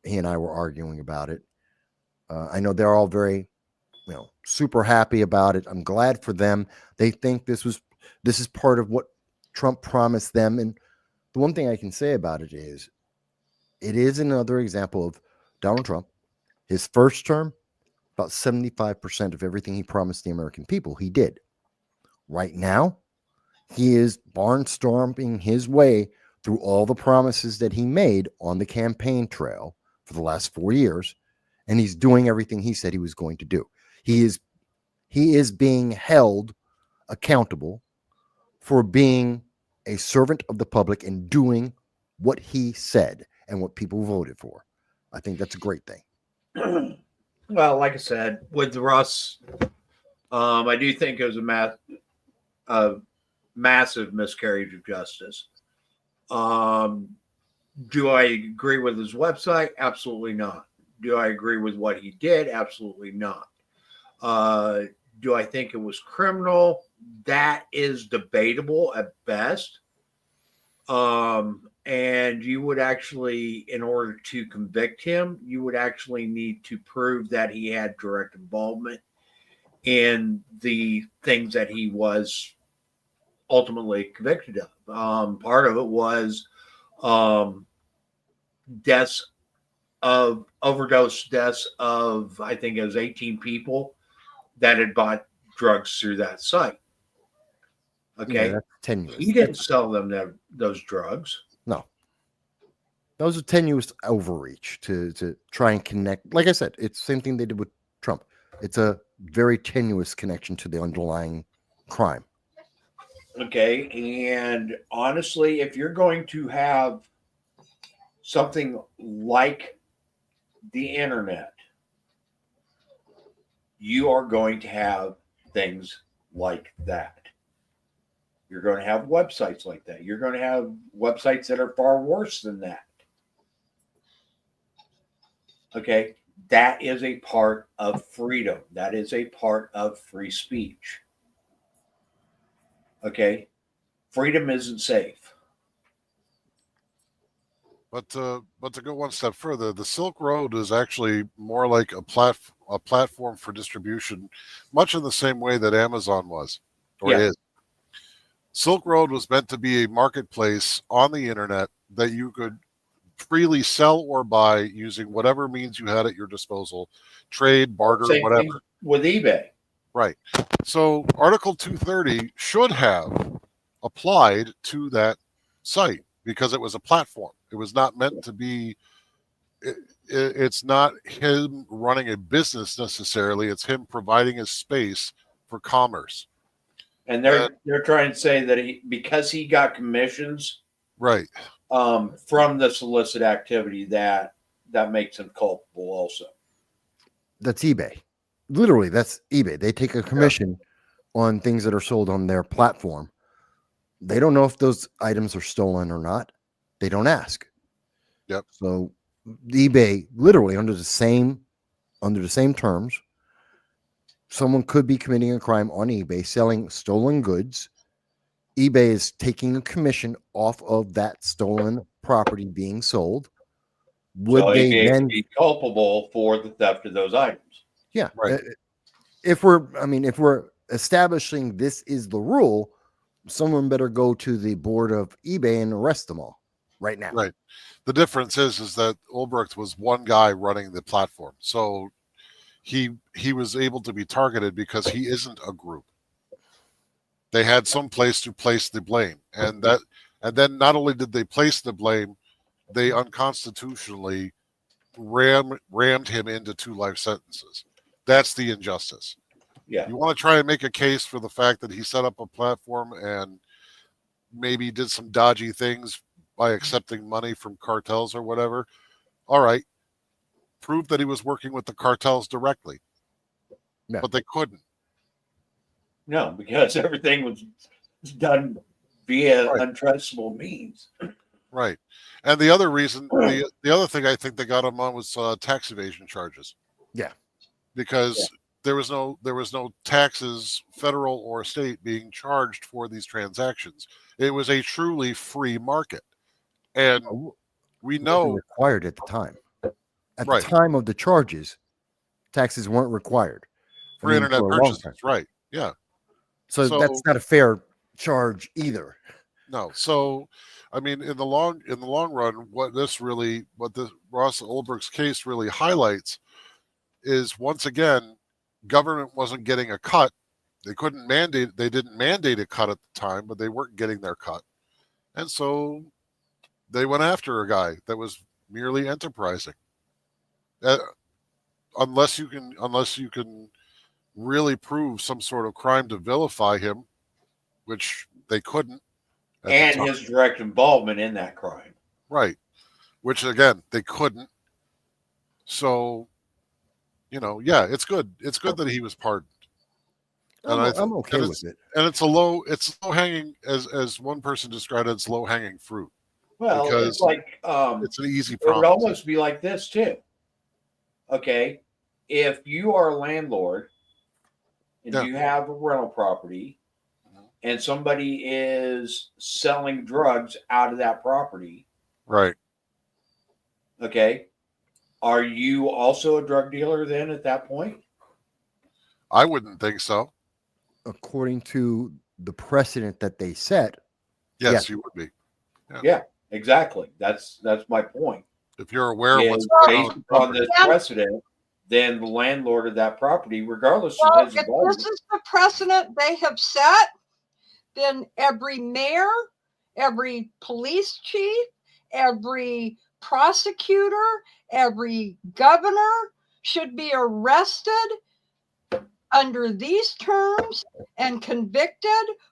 he and I were arguing about it. I know they're all very, super happy about it. I'm glad for them. They think this is part of what Trump promised them. And the one thing I can say about it is another example of Donald Trump. His first term, about 75% of everything he promised the American people, he did. Right now, he is barnstorming his way through all the promises that he made on the campaign trail for the last 4 years, and he's doing everything he said he was going to do. He is being held accountable for being a servant of the public and doing what he said and what people voted for. I think that's a great thing. Well, like I said, with Russ, I do think it was a massive miscarriage of justice. Do I agree with his website? Absolutely not. Do I agree with what he did? Absolutely not. Do I think it was criminal? That is debatable at best. And you would actually, in order to convict him, you would actually need to prove that he had direct involvement in the things that he was ultimately convicted of. Part of it was deaths of overdose deaths of, I think it was 18 people that had bought drugs through that site. Okay. Yeah, that's tenuous. He didn't sell them those drugs. No. That was a tenuous overreach to try and connect. Like I said, it's the same thing they did with Trump. It's a very tenuous connection to the underlying crime. Okay. And honestly, if you're going to have something like the internet, you are going to have things like that. You're going to have websites like that. You're going to have websites that are far worse than that. Okay. That is a part of freedom. That is a part of free speech. Okay. Freedom isn't safe. But to go one step further, the Silk Road is actually more like a platform for distribution, much in the same way that Amazon was or Yeah. is. Silk Road was meant to be a marketplace on the internet that you could freely sell or buy using whatever means you had at your disposal, trade, barter, Same whatever. thing with eBay. Right. So Article 230 should have applied to that site because it was a platform. It was not meant to be, it's not him running a business necessarily. It's him providing a space for commerce. And they're trying to say that because he got commissions Right. From the solicit activity, that makes him culpable also. That's eBay. Literally, that's eBay. They take a commission on things that are sold on their platform. They don't know if those items are stolen or not. They don't ask. Yep. So eBay, literally under the same terms, someone could be committing a crime on eBay, selling stolen goods. eBay is taking a commission off of that stolen property being sold. Would so they he then be culpable for the theft of those items? Yeah. Right. If we're establishing this is the rule, someone better go to the board of eBay and arrest them all right now. Right. The difference is that Ulbricht was one guy running the platform. So he was able to be targeted because he isn't a group. They had some place to place the blame. And then not only did they place the blame, they unconstitutionally rammed him into 2 life sentences. That's the injustice. Yeah. You want to try and make a case for the fact that he set up a platform and maybe did some dodgy things by accepting money from cartels or whatever. All right. Prove that he was working with the cartels directly. Yeah. But they couldn't. No, because everything was done via untraceable means. Right. And the other reason, the other thing I think they got him on was tax evasion charges. Yeah. Because there was no taxes, federal or state, being charged for these transactions. It was a truly free market. And we know required at the time. At Right. the time of the charges, taxes weren't required. for internet for a long purchases. time. Right. Yeah. So that's not a fair charge either. No. So, I mean, in the long run, what Ross Ulbricht's case really highlights is, once again, government wasn't getting a cut. They didn't mandate a cut at the time, but they weren't getting their cut. And so they went after a guy that was merely enterprising. Unless you can really prove some sort of crime to vilify him, which they couldn't. And his direct involvement in that crime. Right. Which, again, they couldn't. So, it's good. It's good that he was pardoned. And I'm okay with it. And it's low hanging, as one person described it, it's low hanging fruit. Well, because it's like it's an easy it would problem. almost be like this too. Okay, if you are a landlord and Yeah. you have a rental property, and somebody is selling drugs out of that property, Right. okay, are you also a drug dealer then at that point? I wouldn't think so. According to the precedent that they set, Yes, Yes. you would be. Yeah, exactly. That's my point. If you're aware of what's Is going on based with the upon property. this precedent, then the landlord of that property, regardless Well, of if his involvement, this is the precedent they have set, then every mayor, every police chief, every prosecutor, every governor should be arrested under these terms and convicted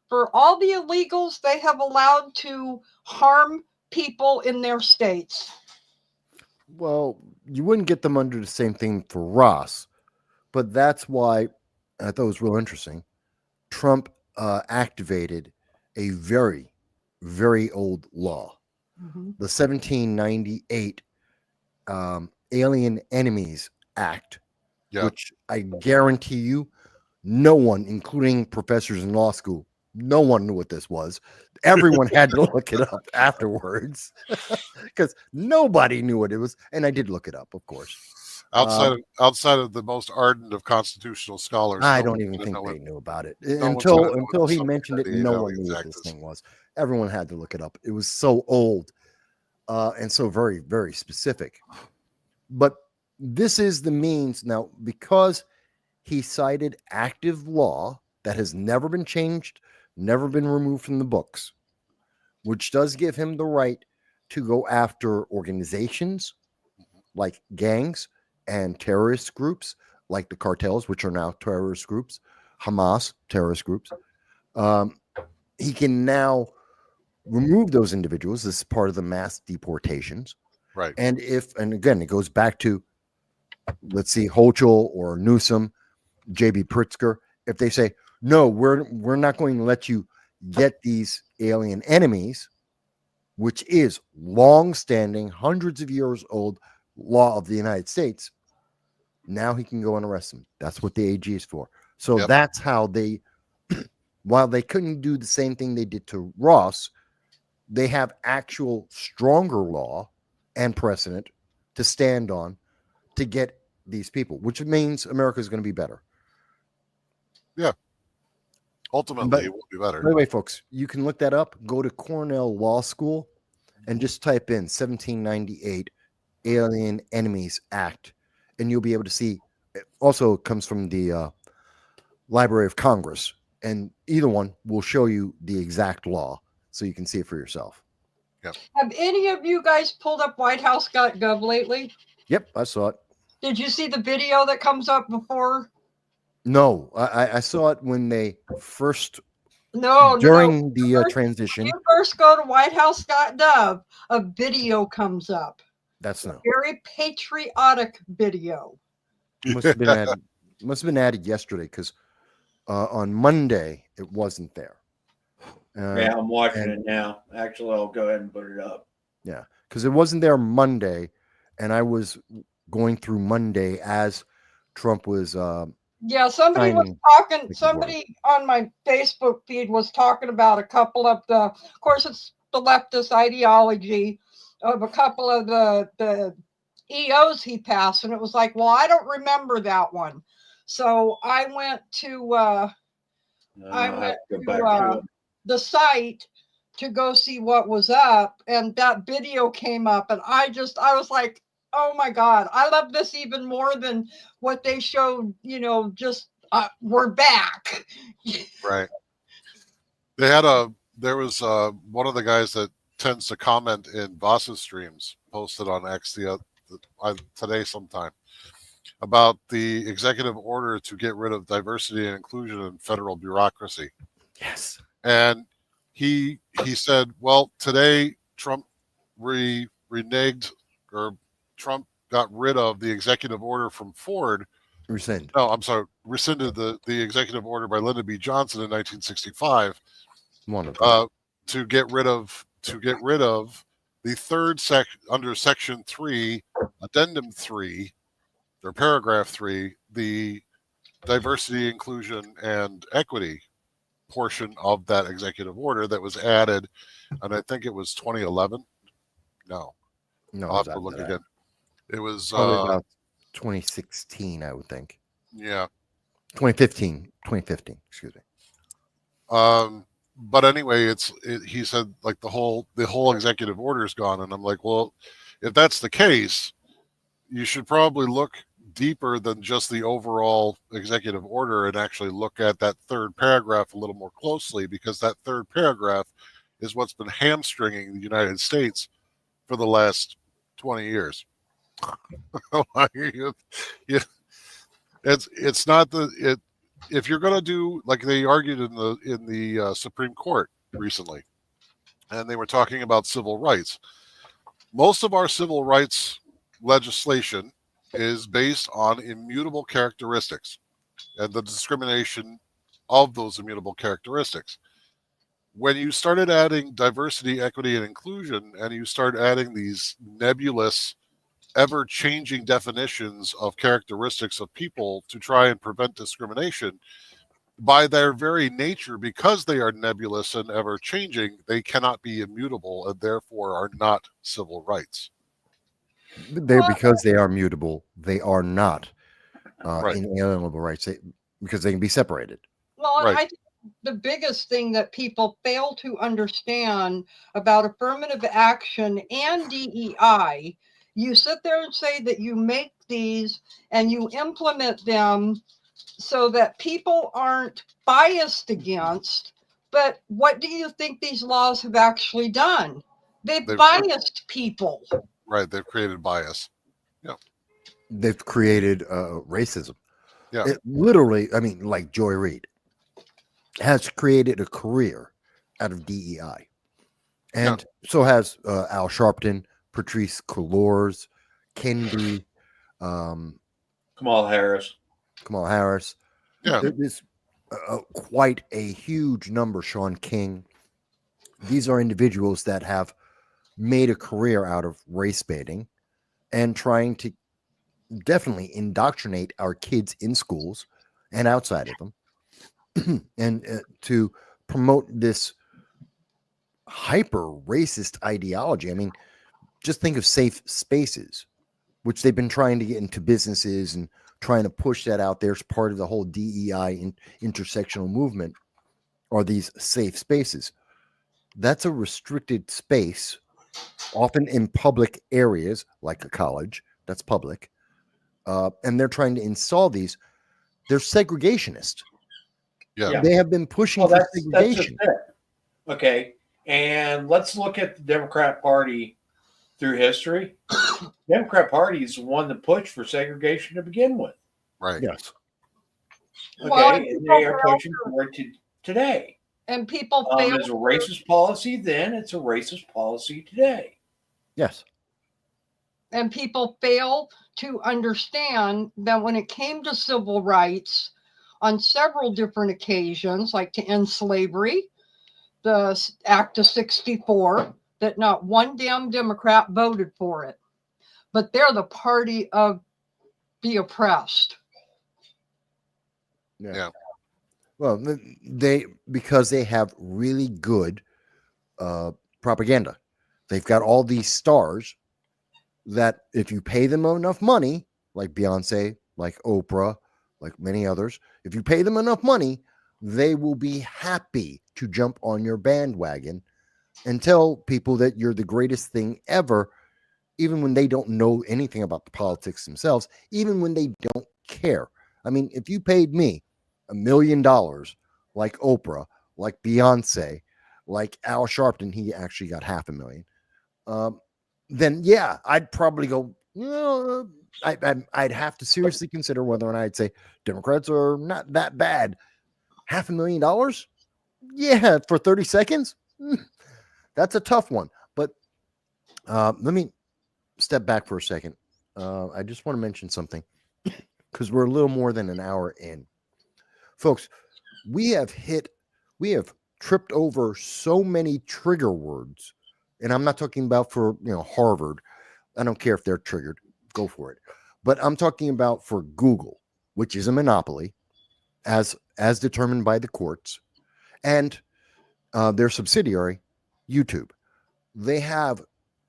for all the illegals they have allowed to harm people in their states. well, you wouldn't get them under the same thing for Ross, but that's why I thought it was real interesting. Trump activated a very, very old law, the 1798 Alien Enemies Act, Yeah. which I guarantee you, no one, including professors in law school, no one knew what this was. Everyone had to look it up afterwards because nobody knew what it was. And I did look it up, of course. Outside of the most ardent of constitutional scholars, I no don't one even would think know they what- knew about it no one's gonna know what until the he mentioned it. 1798 No one Aliens knew what Act this is. thing was. Everyone had to look it up. It was so old and so very, very specific. But this is the means now because he cited active law that has never been changed, never been removed from the books, which does give him the right to go after organizations like gangs and terrorist groups like the cartels, which are now terrorist groups, Hamas terrorist groups. He can now remove those individuals. This is part of the mass deportations. Right. And again, it goes back to, let's see, Hochul or Newsom, J.B. Pritzker, if they say, no, we're not going to let you get these alien enemies, which is long-standing, hundreds of years old law of the United States, now he can go and arrest them. That's what the AG is for. So Yep. that's how they, while they couldn't do the same thing they did to Ross, they have actual stronger law and precedent to stand on to get these people, which means America is going to be better. Ultimately, But- it will be better. By the way, folks, you can look that up. Go to Cornell Law School and just type in 1798 Alien Enemies Act, and you'll be able to see. It also comes from the Library of Congress, and either one will show you the exact law so you can see it for yourself. Have any of you guys pulled up whitehouse.gov lately? Yep, I saw it. Did you see the video that comes up before? No, I saw it when they first, No, during the First- transition. When you first go to whitehouse.gov, a video comes up. That's no. Very patriotic video. Must have been added yesterday because on Monday it wasn't there. yeah, I'm watching and- it now. Actually, I'll go ahead and put it up. Yeah, because it wasn't there Monday, and I was going through Monday as Trump was. Yeah, somebody was Signing talking. the Somebody on my Facebook feed was talking about a couple of the. Of course, it's the leftist ideology of a couple of the EOs he passed, and it was like, well, I don't remember that one. So I went to I'll have to go back to it. the site to go see what was up, and that video came up, and I was like, oh my God, I love this even more than what they showed, just we're back. Right. There was one of the guys that tends to comment in Voss's streams posted on X today sometime about the executive order to get rid of diversity and inclusion in federal bureaucracy. Yes. And he said, well, today Trump reneged, or Trump got rid of the executive order from Ford. Rescind. No, I'm sorry, rescinded the executive order by Lyndon B. Johnson in 1965 One of them. to get rid of the third under section 3, addendum 3, or paragraph 3, the diversity, inclusion, and equity portion of that executive order that was added, and I think it was 2011. No, No, I'll it was have to look after that. again. It was Probably about 2016, I would think. yeah. 2015, excuse me. But anyway, he said like the whole executive order is gone, and I'm like, well, if that's the case, you should probably look deeper than just the overall executive order and actually look at that third paragraph a little more closely, because that third paragraph is what's been hamstringing the United States for the last 20 years. It's not if you're going to do, like they argued in the Supreme Court recently, and they were talking about civil rights. Most of our civil rights legislation is based on immutable characteristics and the discrimination of those immutable characteristics. When you started adding diversity, equity, and inclusion, and you start adding these nebulous, ever-changing definitions of characteristics of people to try and prevent discrimination, by their very nature, because they are nebulous and ever-changing, they cannot be immutable and therefore are not civil rights. Because they are mutable, they are not Right. inalienable rights, because they can be separated. Well, and Right. I think the biggest thing that people fail to understand about affirmative action and DEI, you sit there and say that you make these and you implement them so that people aren't biased against. But what do you think these laws have actually done? They've biased people. Right. They've created bias. They've created racism. Yeah. It literally, I mean, like Joy Reid has created a career out of DEI. And so has Al Sharpton, Patrice Cullors, Kendi, Kamala Harris. Yeah. There's quite a huge number, Sean King. These are individuals that have made a career out of race baiting and trying to definitely indoctrinate our kids in schools and outside of them, and to promote this hyper racist ideology. I mean, just think of safe spaces, which they've been trying to get into businesses and trying to push that out there as part of the whole DEI intersectional movement, are these safe spaces. That's a restricted space, often in public areas like a college that's public, and they're trying to install these. They're segregationist. Yeah. They have been pushing Well, for that's just segregation. it. Okay. And let's look at the Democrat Party through history. Democrat Party is the one that pushed for segregation to begin with. Right. Yes. Okay. Well, and they are pushing for it today. And people fail. It's a racist policy then, it's a racist policy today. Yes. And people fail to understand that when it came to civil rights, on several different occasions, like to end slavery, the Act of 64, that not one damn Democrat voted for it. But they're the party of the oppressed. Yeah. Well, because they have really good propaganda. They've got all these stars that if you pay them enough money, like Beyonce, like Oprah, like many others, if you pay them enough money, they will be happy to jump on your bandwagon and tell people that you're the greatest thing ever, even when they don't know anything about the politics themselves, even when they don't care. I mean, if you paid me $1 million, like Oprah, like Beyonce, like Al Sharpton, he actually got $500,000. Then yeah, I'd probably go, I'd have to seriously consider whether or not I'd say Democrats are not that bad. $500,000? Yeah, for 30 seconds? That's a tough one. But let me step back for a second. I just want to mention something because we're a little more than an hour in. Folks, we have tripped over so many trigger words and I'm not talking about for Harvard. I don't care if they're triggered, go for it. But I'm talking about for Google, which is a monopoly, as determined by the courts, and their subsidiary, YouTube. They have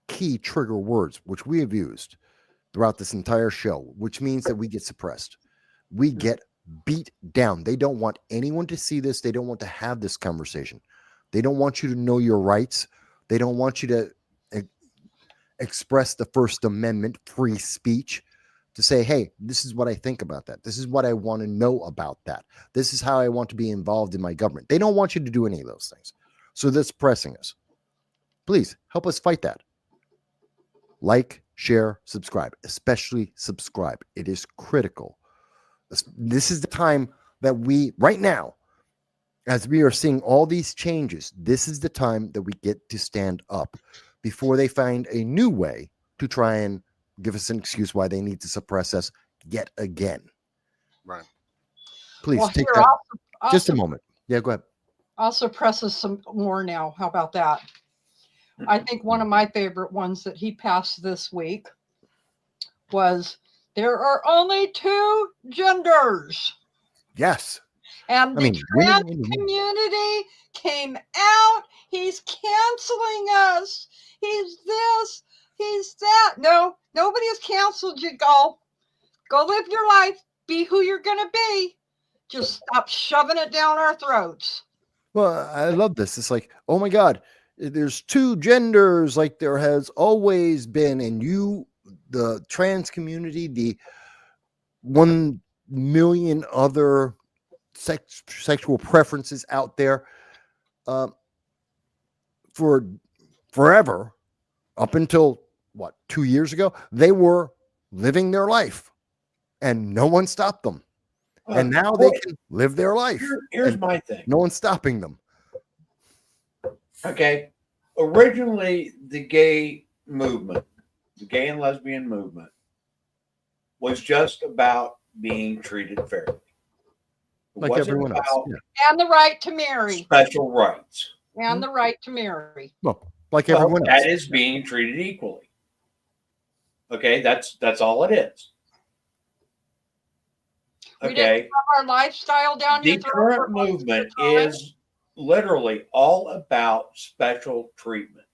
key trigger words, which we have used throughout this entire show, which means that we get suppressed. We get beat down. They don't want anyone to see this. They don't want to have this conversation. They don't want you to know your rights. They don't want you to express the First Amendment, free speech, to say, hey, this is what I think about that. This is what I want to know about that. This is how I want to be involved in my government. They don't want you to do any of those things. So they're suppressing us. Please help us fight that. Like, share, subscribe, especially subscribe. It is critical. This is the time that right now, as we are seeing all these changes, this is the time that we get to stand up before they find a new way to try and give us an excuse why they need to suppress us yet again. Right. Please Well, take here, that. I'll Just a moment. Yeah, go ahead. I'll suppress us some more now. How about that? I think one of my favorite ones that he passed this week was there are only 2 genders. Yes. And the women trans and men. community came out. He's canceling us. He's this. He's that. No, nobody has canceled you. Go live your life. Be who you're going to be. Just stop shoving it down our throats. Well, I love this. It's like, oh my God, there's 2 genders like there has always been. And the trans community, the 1 million other sexual preferences out there, for forever, up until 2 years ago, they were living their life and no one stopped them. And now they can live their life. Here's my thing. No one's stopping them. Okay. Originally, the gay movement, the gay and lesbian movement, was just about being treated fairly. It Like wasn't everyone else. about Yeah. And the right to marry. special rights. And the right to marry. Well, like Well, everyone else. that is being treated equally. Okay, that's all it is. We Okay. didn't have our lifestyle down The your throat current for most of the movement time. is literally all about special treatment.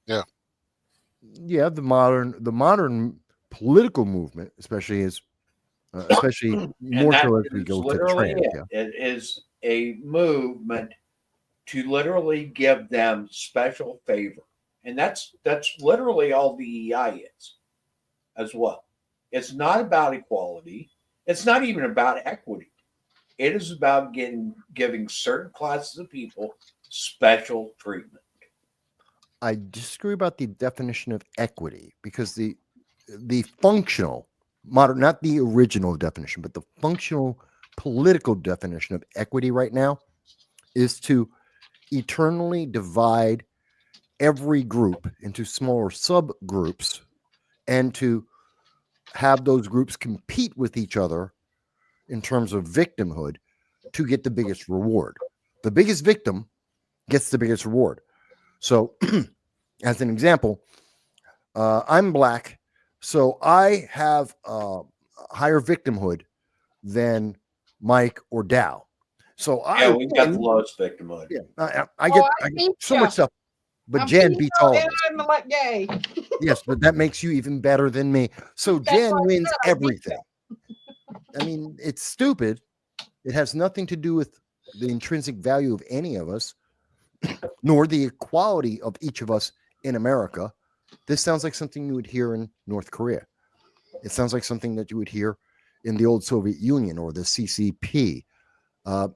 Yeah, the modern political movement, especially more so as we go to literally trans. it. Yeah. It is a movement to literally give them special favor. And that's literally all DEI is as well. It's not about equality. It's not even about equity. It is about giving certain classes of people special treatment. I disagree about the definition of equity, because the functional modern, not the original definition, but the functional political definition of equity right now is to eternally divide every group into smaller subgroups and to have those groups compete with each other in terms of victimhood to get the biggest reward. The biggest victim gets the biggest reward. So, as an example, I'm black, so I have higher victimhood than Mike or Dow. So we've got the lowest victimhood. Yeah, I get so much stuff, but Jan beats all of us. I'm like gay. Yes, but that makes you even better than me. So That's Jan why I wins said I beat everything. I mean, it's stupid. It has nothing to do with the intrinsic value of any of us, nor the equality of each of us in America. This sounds like something you would hear in North Korea. It sounds like something that you would hear in the old Soviet Union or the CCP.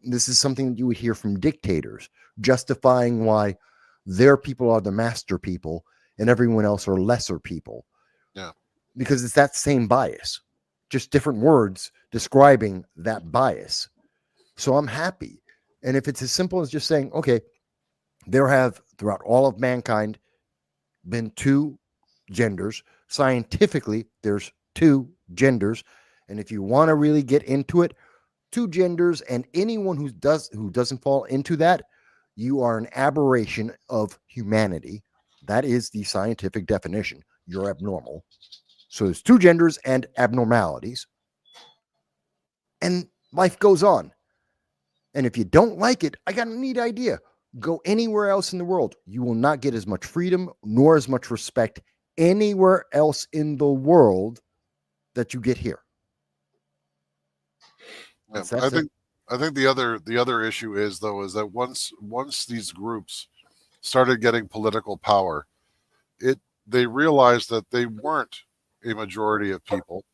This is something that you would hear from dictators, justifying why their people are the master people and everyone else are lesser people. Yeah. Because it's that same bias, just different words describing that bias. So I'm happy. And if it's as simple as just saying, okay, there have throughout all of mankind been 2 genders. Scientifically, there's 2 genders. And if you want to really get into it, 2 genders, and anyone who doesn't fall into that, you are an aberration of humanity. That is the scientific definition. You're abnormal. So there's two genders and abnormalities. And life goes on. And if you don't like it, I got a neat idea. Go anywhere else in the world. You will not get as much freedom nor as much respect anywhere else in the world that you get here. Yeah, That's it. I think the other issue is that once these groups started getting political power, they realized that they weren't a majority of people,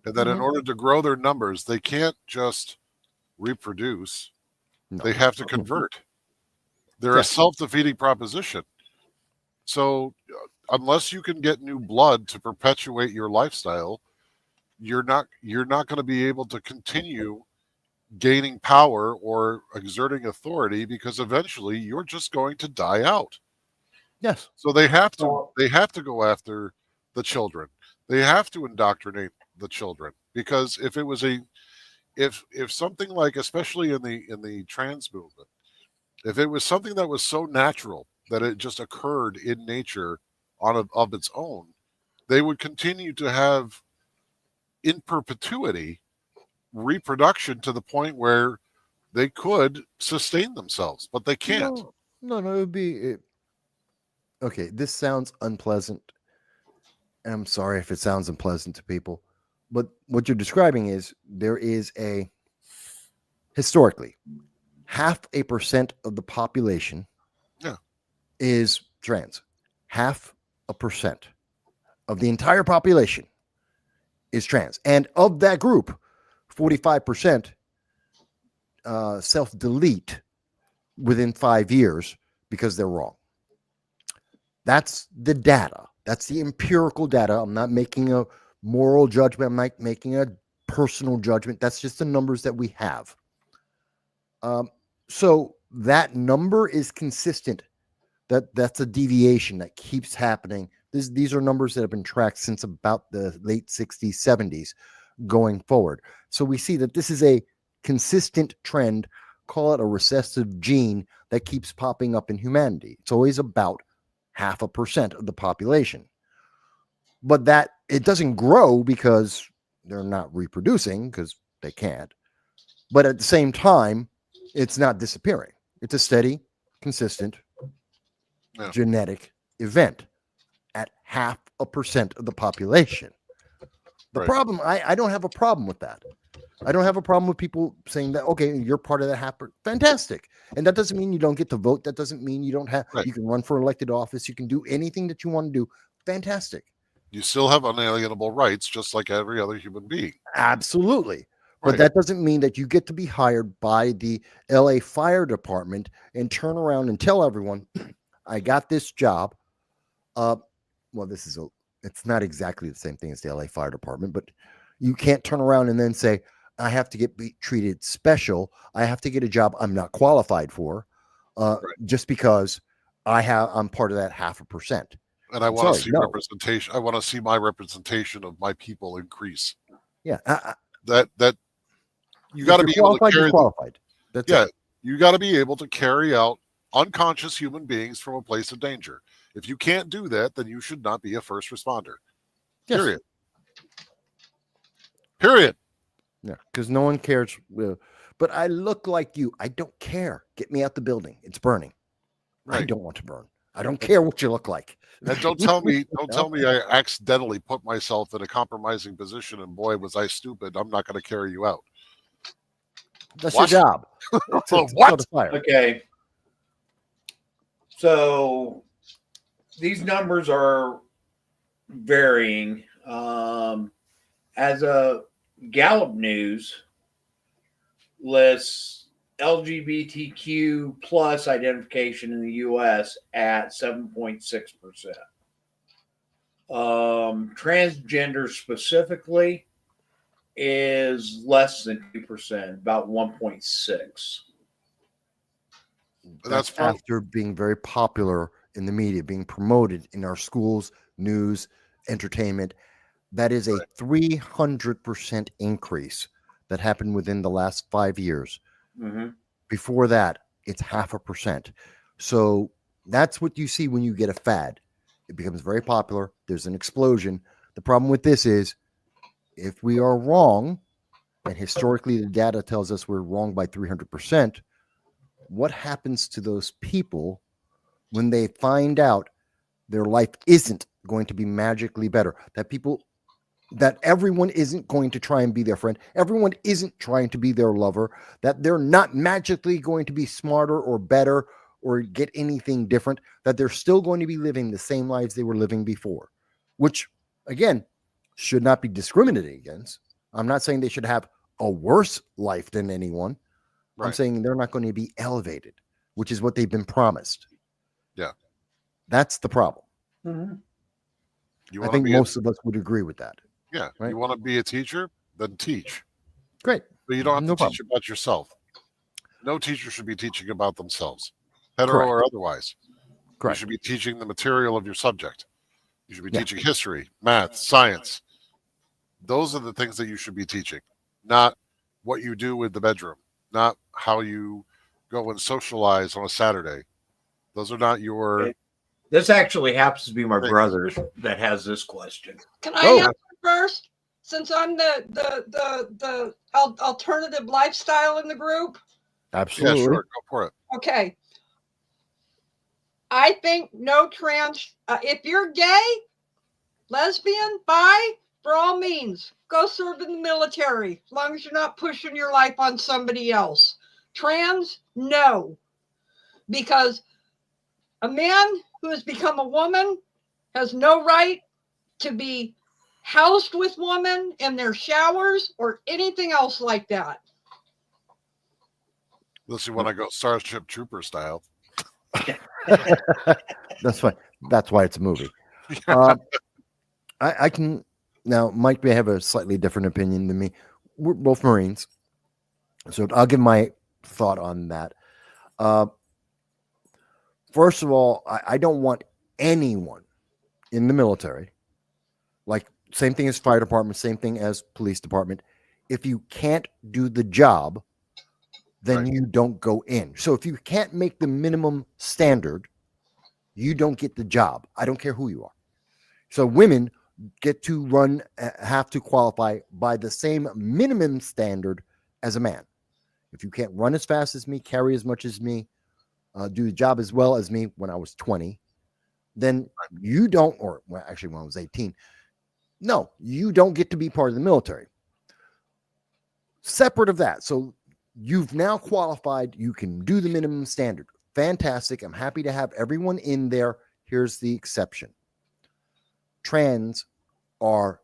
and that in order to grow their numbers, they can't just reproduce. No. They have to convert. They're Yeah. a self-defeating proposition. So unless you can get new blood to perpetuate your lifestyle, you're not going to be able to continue gaining power or exerting authority, because eventually you're just going to die out. Yes. So they have to go after the children. They have to indoctrinate the children, because if something like, especially in the trans movement, if it was something that was so natural that it just occurred in nature of its own, they would continue to have in perpetuity reproduction to the point where they could sustain themselves, but they can't. No, it would be okay. This sounds unpleasant. And I'm sorry if it sounds unpleasant to people, but what you're describing is there is historically 0.5% of the population is trans. 0.5% of the entire population is trans. And of that group, 45% self-delete within 5 years because they're wrong. That's the data. That's the empirical data. I'm not making a moral judgment. I'm not making a personal judgment. That's just the numbers that we have. So that number is consistent. That's a deviation that keeps happening. These are numbers that have been tracked since about the late 60s, 70s going forward. So we see that this is a consistent trend. Call it a recessive gene that keeps popping up in humanity. It's always about 0.5% of the population. But that it doesn't grow because they're not reproducing, because they can't. But at the same time, it's not disappearing. It's a steady, consistent genetic event at 0.5% of the population. The problem, I don't have a problem with that. I don't have a problem with people saying that, okay, you're part of that happen. Fantastic. And that doesn't mean you don't get to vote. That doesn't mean you don't have, you can run for elected office. You can do anything that you want to do. Fantastic. You still have unalienable rights, just like every other human being. Absolutely. But that doesn't mean that you get to be hired by the LA Fire Department and turn around and tell everyone, I got this job. Well, it's not exactly the same thing as the LA Fire Department, but you can't turn around and then say, I have to get treated special. I have to get a job I'm not qualified for, just because I'm part of that 0.5%. And I want to see representation. I want to see my representation of my people increase. Yeah, that you got to be able to carry. Qualified. You got to be able to carry out unconscious human beings from a place of danger. If you can't do that, then you should not be a first responder. Yes. Period. Yeah, because no one cares. But I look like you. I don't care. Get me out the building. It's burning. Right. I don't want to burn. I don't care what you look like. And don't tell me I accidentally put myself in a compromising position and boy, was I stupid. I'm not going to carry you out. That's your job. What? Okay. So these numbers are varying. As a Gallup News lists LGBTQ plus identification in the U.S. at 7.6%. Transgender specifically is less than 2%, about 1.6. That's after being very popular in the media, being promoted in our schools, news, entertainment. That is a 300% increase that happened within the last 5 years. Mm-hmm. Before that, it's 0.5%. So that's what you see when you get a fad. It becomes very popular. There's an explosion. The problem with this is if we are wrong, and historically the data tells us we're wrong by 300%, what happens to those people when they find out their life isn't going to be magically better? That everyone isn't going to try and be their friend. Everyone isn't trying to be their lover, that they're not magically going to be smarter or better or get anything different, that they're still going to be living the same lives they were living before, which again, should not be discriminated against. I'm not saying they should have a worse life than anyone. Right. I'm saying they're not going to be elevated, which is what they've been promised. Yeah. That's the problem. You I wanna think be most of us would agree with that. Yeah. Right. You want to be a teacher? Then teach. Great. But you don't have No to teach about yourself. No teacher should be teaching about themselves, hetero Correct. or otherwise. Correct. You should be teaching the material of your subject. You should be Yeah. teaching history, math, science. Those are the things that you should be teaching, not what you do in the bedroom, not how you go and socialize on a Saturday. Those are not your. This actually happens to be my Thanks. brother that has this question. Can I Oh. answer first? Since I'm the alternative lifestyle in the group. Absolutely. Yeah, sure. Go for it. Okay. I think no trans. If you're gay, lesbian, bi, for all means, go serve in the military. As long as you're not pushing your life on somebody else. Trans, no, because a man who has become a woman has no right to be housed with women in their showers or anything else like that. Unless you want to go Starship Trooper style. That's fine. That's why it's a movie. I can now. Mike may have a slightly different opinion than me. We're both Marines, so I'll give my thought on that. First of all, I don't want anyone in the military, like same thing as fire department, same thing as police department. If you can't do the job, then Right. you don't go in. So if you can't make the minimum standard, you don't get the job. I don't care who you are. So women get to run, have to qualify by the same minimum standard as a man. If you can't run as fast as me, carry as much as me, do the job as well as me when I was 20, then you don't, or well, actually when I was 18, no, you don't get to be part of the military. Separate of that. So you've now qualified. You can do the minimum standard. Fantastic. I'm happy to have everyone in there. Here's the exception. Trans are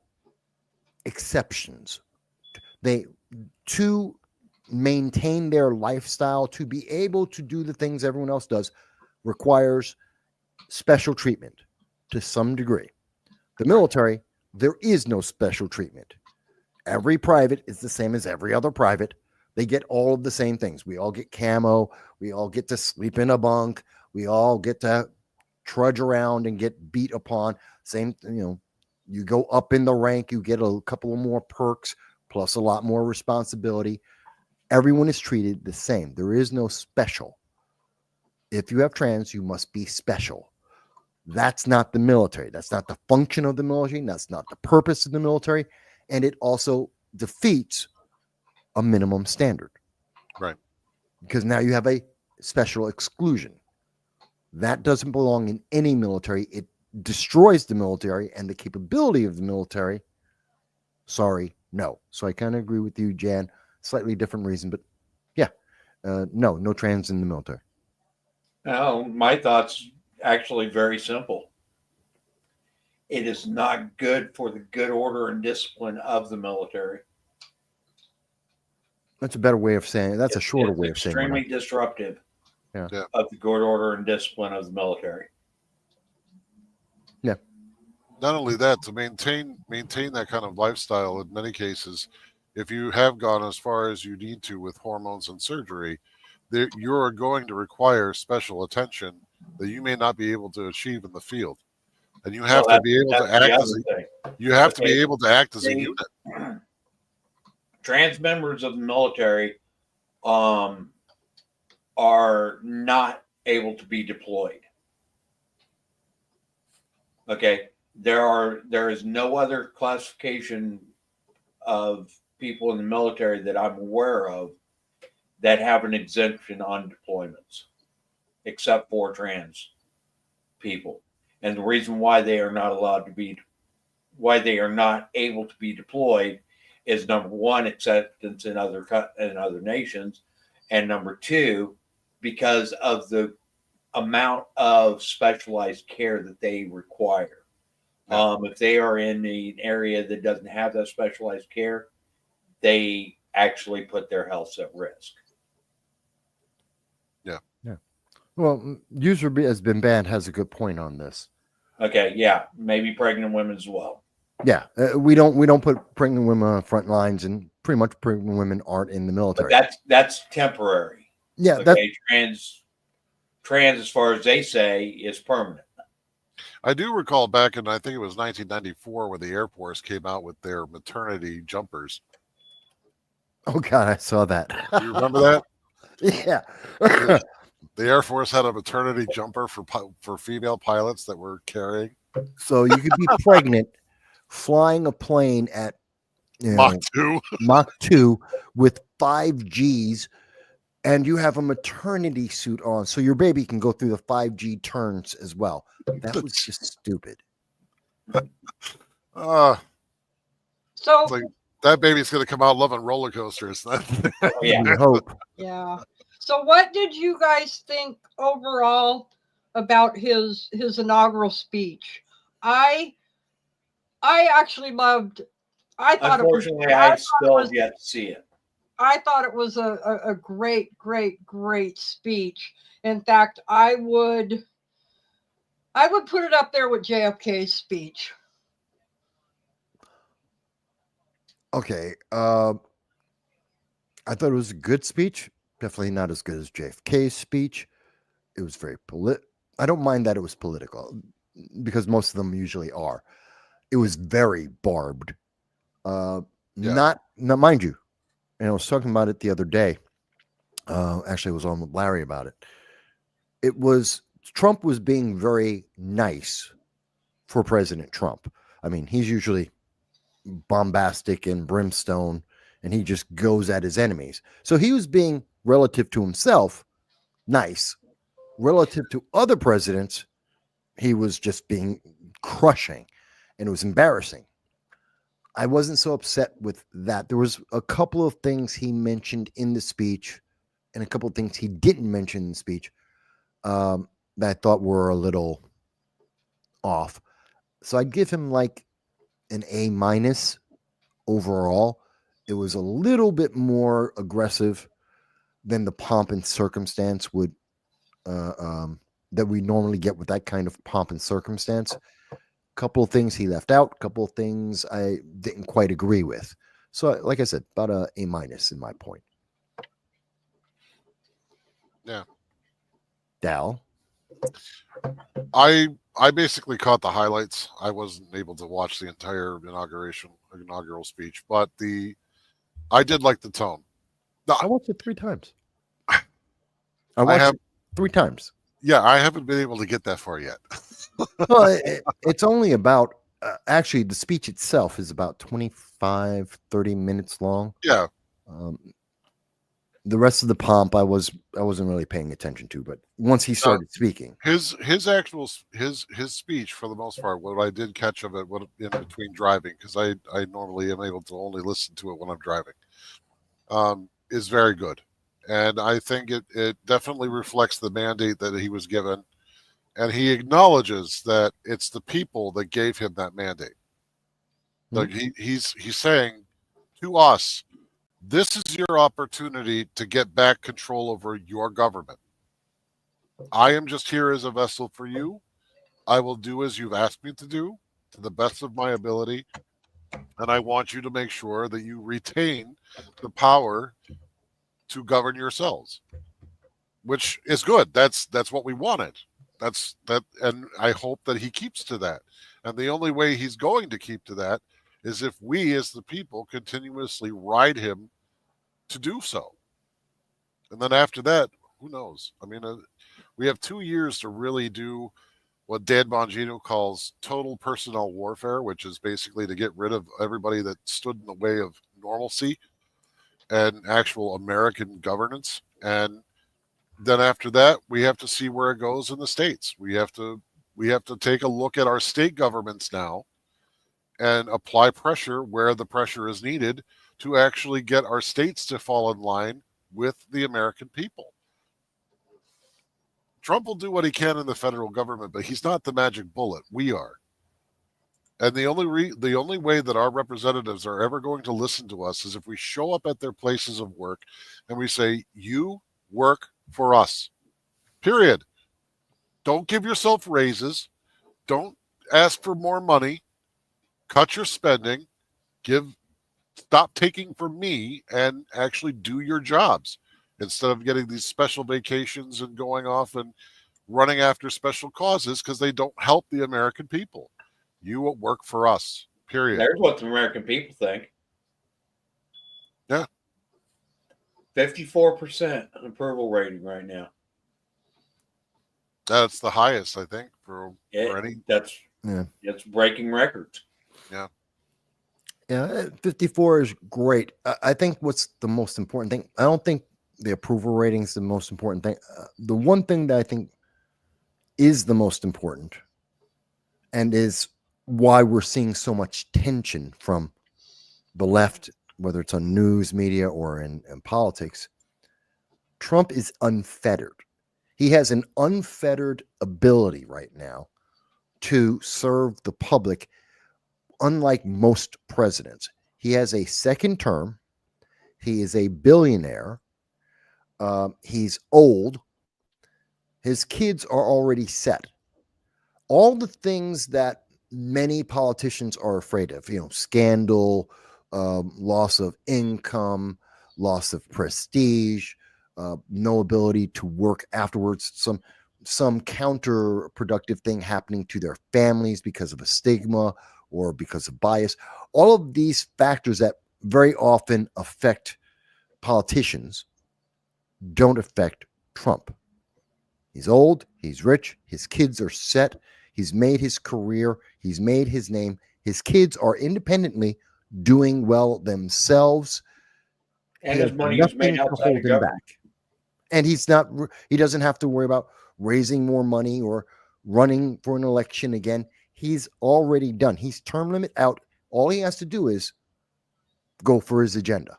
exceptions. They, to maintain their lifestyle, to be able to do the things everyone else does, requires special treatment to some degree. The military, there is no special treatment. Every private is the same as every other private. They get all of the same things. We all get camo. We all get to sleep in a bunk. We all get to trudge around and get beat upon. Same, you go up in the rank, you get a couple of more perks, plus a lot more responsibility. Everyone is treated the same. There is no special. If you have trans, you must be special. That's not the military. That's not the function of the military. That's not the purpose of the military. And it also defeats a minimum standard. Right. Because now you have a special exclusion. That doesn't belong in any military. It destroys the military and the capability of the military. Sorry, no. So I kind of agree with you, Jan. Slightly different reason, but yeah. No trans in the military. No, my thoughts actually very simple. It is not good for the good order and discipline of the military. That's a better way of saying it. That's a shorter way of saying it. Extremely disruptive Yeah. of the good order and discipline of the military. Yeah. Not only that, to maintain that kind of lifestyle, in many cases, if you have gone as far as you need to with hormones and surgery, you're going to require special attention that you may not be able to achieve in the field, and you have to be able to act as a unit. Trans members of the military, are not able to be deployed. Okay, there is no other classification of people in the military that I'm aware of that have an exemption on deployments, except for trans people. And the reason why they are not able to be deployed is number one, acceptance in other nations, and number two, because of the amount of specialized care that they require. If they are in an area that doesn't have that specialized care, they actually put their health at risk. Well, has been banned has a good point on this. Okay, yeah, maybe pregnant women as well. Yeah, we don't put pregnant women on the front lines, and pretty much pregnant women aren't in the military. But that's temporary. Yeah, okay, trans, as far as they say, is permanent. I do recall back in, I think it was 1994, when the Air Force came out with their maternity jumpers. Oh God, I saw that. Do you remember that? Yeah. The Air Force had a maternity jumper for female pilots that were carrying. So you could be pregnant, flying a plane at Mach 2. Mach 2 with 5Gs, and you have a maternity suit on, so your baby can go through the 5G turns as well. That was just stupid. So like, that baby's going to come out loving roller coasters. Yeah. We hope. yeah. So what did you guys think overall about his inaugural speech? I actually loved. I thought Unfortunately, I still have yet to see it. I thought it was a great speech. In fact, I would put it up there with JFK's speech. Okay. I thought it was a good speech. Definitely not as good as JFK's speech. It was very I don't mind that it was political, because most of them usually are. It was very barbed. Not mind you. And I was talking about it the other day. Actually, I was on with Larry about it. It was Trump was being very nice for President Trump. I mean, he's usually bombastic and brimstone, and he just goes at his enemies. So he was being, relative to himself, nice. Relative to other presidents, he was just being crushing, and it was embarrassing. I wasn't so upset with that. There was a couple of things he mentioned in the speech and a couple of things he didn't mention in the speech that I thought were a little off. So I'd give him like an A- overall. It was a little bit more aggressive than the pomp and circumstance would that we normally get with that kind of pomp and circumstance. Couple of things he left out, couple of things I didn't quite agree with. So, like I said, about a A- in my point. Yeah. Dal? I basically caught the highlights. I wasn't able to watch the entire inaugural speech, but I did like the tone. No, I watched it 3 times. I watched it 3 times. Yeah, I haven't been able to get that far yet. Well, it's only about actually the speech itself is about 25, 30 minutes long. Yeah. The rest of the pomp I wasn't really paying attention to, but once he started speaking, his speech, for the most part, what I did catch of it in between driving, because I normally am able to only listen to it when I'm driving, is very good. And I think it definitely reflects the mandate that he was given. And he acknowledges that it's the people that gave him that mandate. Like he's saying to us, this is your opportunity to get back control over your government. I am just here as a vessel for you. I will do as you've asked me to do to the best of my ability. And I want you to make sure that you retain the power to govern yourselves, which is good. That's what we wanted. And I hope that he keeps to that. And the only way he's going to keep to that is if we as the people continuously ride him to do so. And then after that, Who knows? I mean, we have 2 years to really do what Dan Bongino calls total personnel warfare, which is basically to get rid of everybody that stood in the way of normalcy and actual American governance. And then after that, we have to see where it goes in the states. We have to take a look at our state governments now and apply pressure where the pressure is needed to actually get our states to fall in line with the American people. Trump will do what he can in the federal government, but he's not the magic bullet. We are. And the only way that our representatives are ever going to listen to us is if we show up at their places of work and we say, you work for us. Period. Don't give yourself raises. Don't ask for more money. Cut your spending. Stop taking from me and actually do your jobs instead of getting these special vacations and going off and running after special causes because they don't help the American people. You will work for us. Period. There's what the American people think. Yeah. 54% approval rating right now. That's the highest, I think, for any. That's breaking records. Yeah. Yeah, 54 is great. I think what's the most important thing, I don't think the approval rating is the most important thing. The one thing that I think is the most important and is why we're seeing so much tension from the left, whether it's on news media or in politics, Trump is unfettered. He has an unfettered ability right now to serve the public. Unlike most presidents, he has a second term. He is a billionaire. He's old. His kids are already set. All the things that many politicians are afraid of, scandal, loss of income, loss of prestige, no ability to work afterwards, some counterproductive thing happening to their families because of a stigma or because of bias. All of these factors that very often affect politicians don't affect Trump. He's old, he's rich, his kids are set, he's made his career, he's made his name, his kids are independently doing well themselves. And his money is made outside of government. And he doesn't have to worry about raising more money or running for an election again. He's already done. He's term limit out. All he has to do is go for his agenda.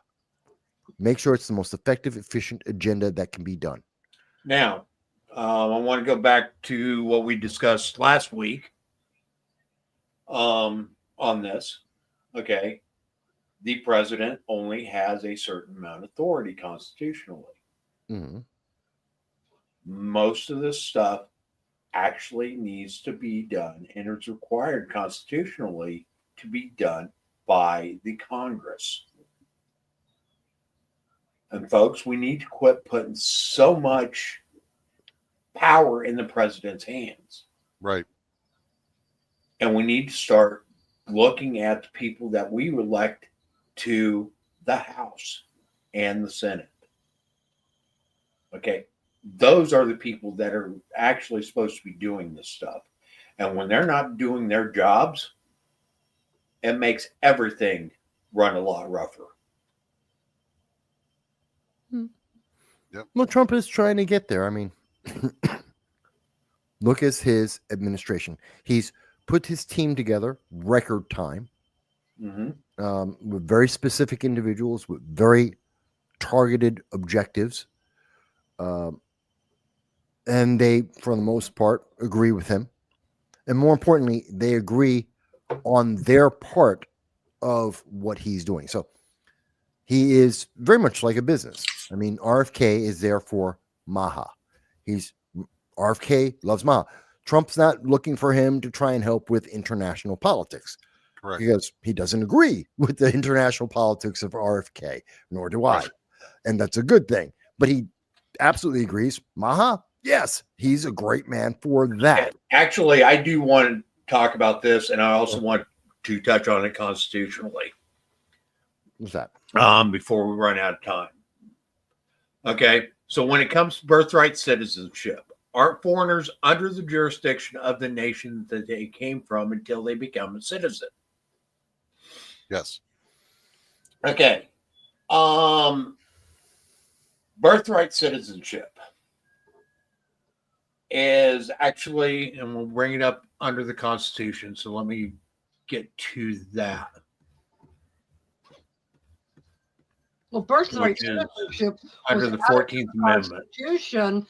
Make sure it's the most effective, efficient agenda that can be done. Now, I want to go back to what we discussed last week on this. Okay. The president only has a certain amount of authority constitutionally. Mm-hmm. Most of this stuff actually needs to be done, and it's required constitutionally to be done by the Congress. And folks, we need to quit putting so much power in the president's hands. Right. And we need to start looking at the people that we elect to the House and the Senate. Okay. Those are the people that are actually supposed to be doing this stuff. And when they're not doing their jobs, it makes everything run a lot rougher. Yep. Well, Trump is trying to get there. I mean, look at his administration. He's put his team together, record time, with very specific individuals with very targeted objectives. And they, for the most part, agree with him. And more importantly, they agree on their part of what he's doing. So he is very much like a business. I mean, RFK is there for Maha. RFK loves Maha. Trump's not looking for him to try and help with international politics. Correct. Because he doesn't agree with the international politics of RFK, nor do I. And that's a good thing. But he absolutely agrees. Maha, yes, he's a great man for that. Actually, I do want to talk about this, and I also want to touch on it constitutionally. What's that? Before we run out of time. Okay. So when it comes to birthright citizenship, aren't foreigners under the jurisdiction of the nation that they came from until they become a citizen? Yes. Okay. Birthright citizenship is actually, and we'll bring it up under the Constitution. So let me get to that. Well, birthright Which is citizenship under was the added 14th to the Amendment. Constitution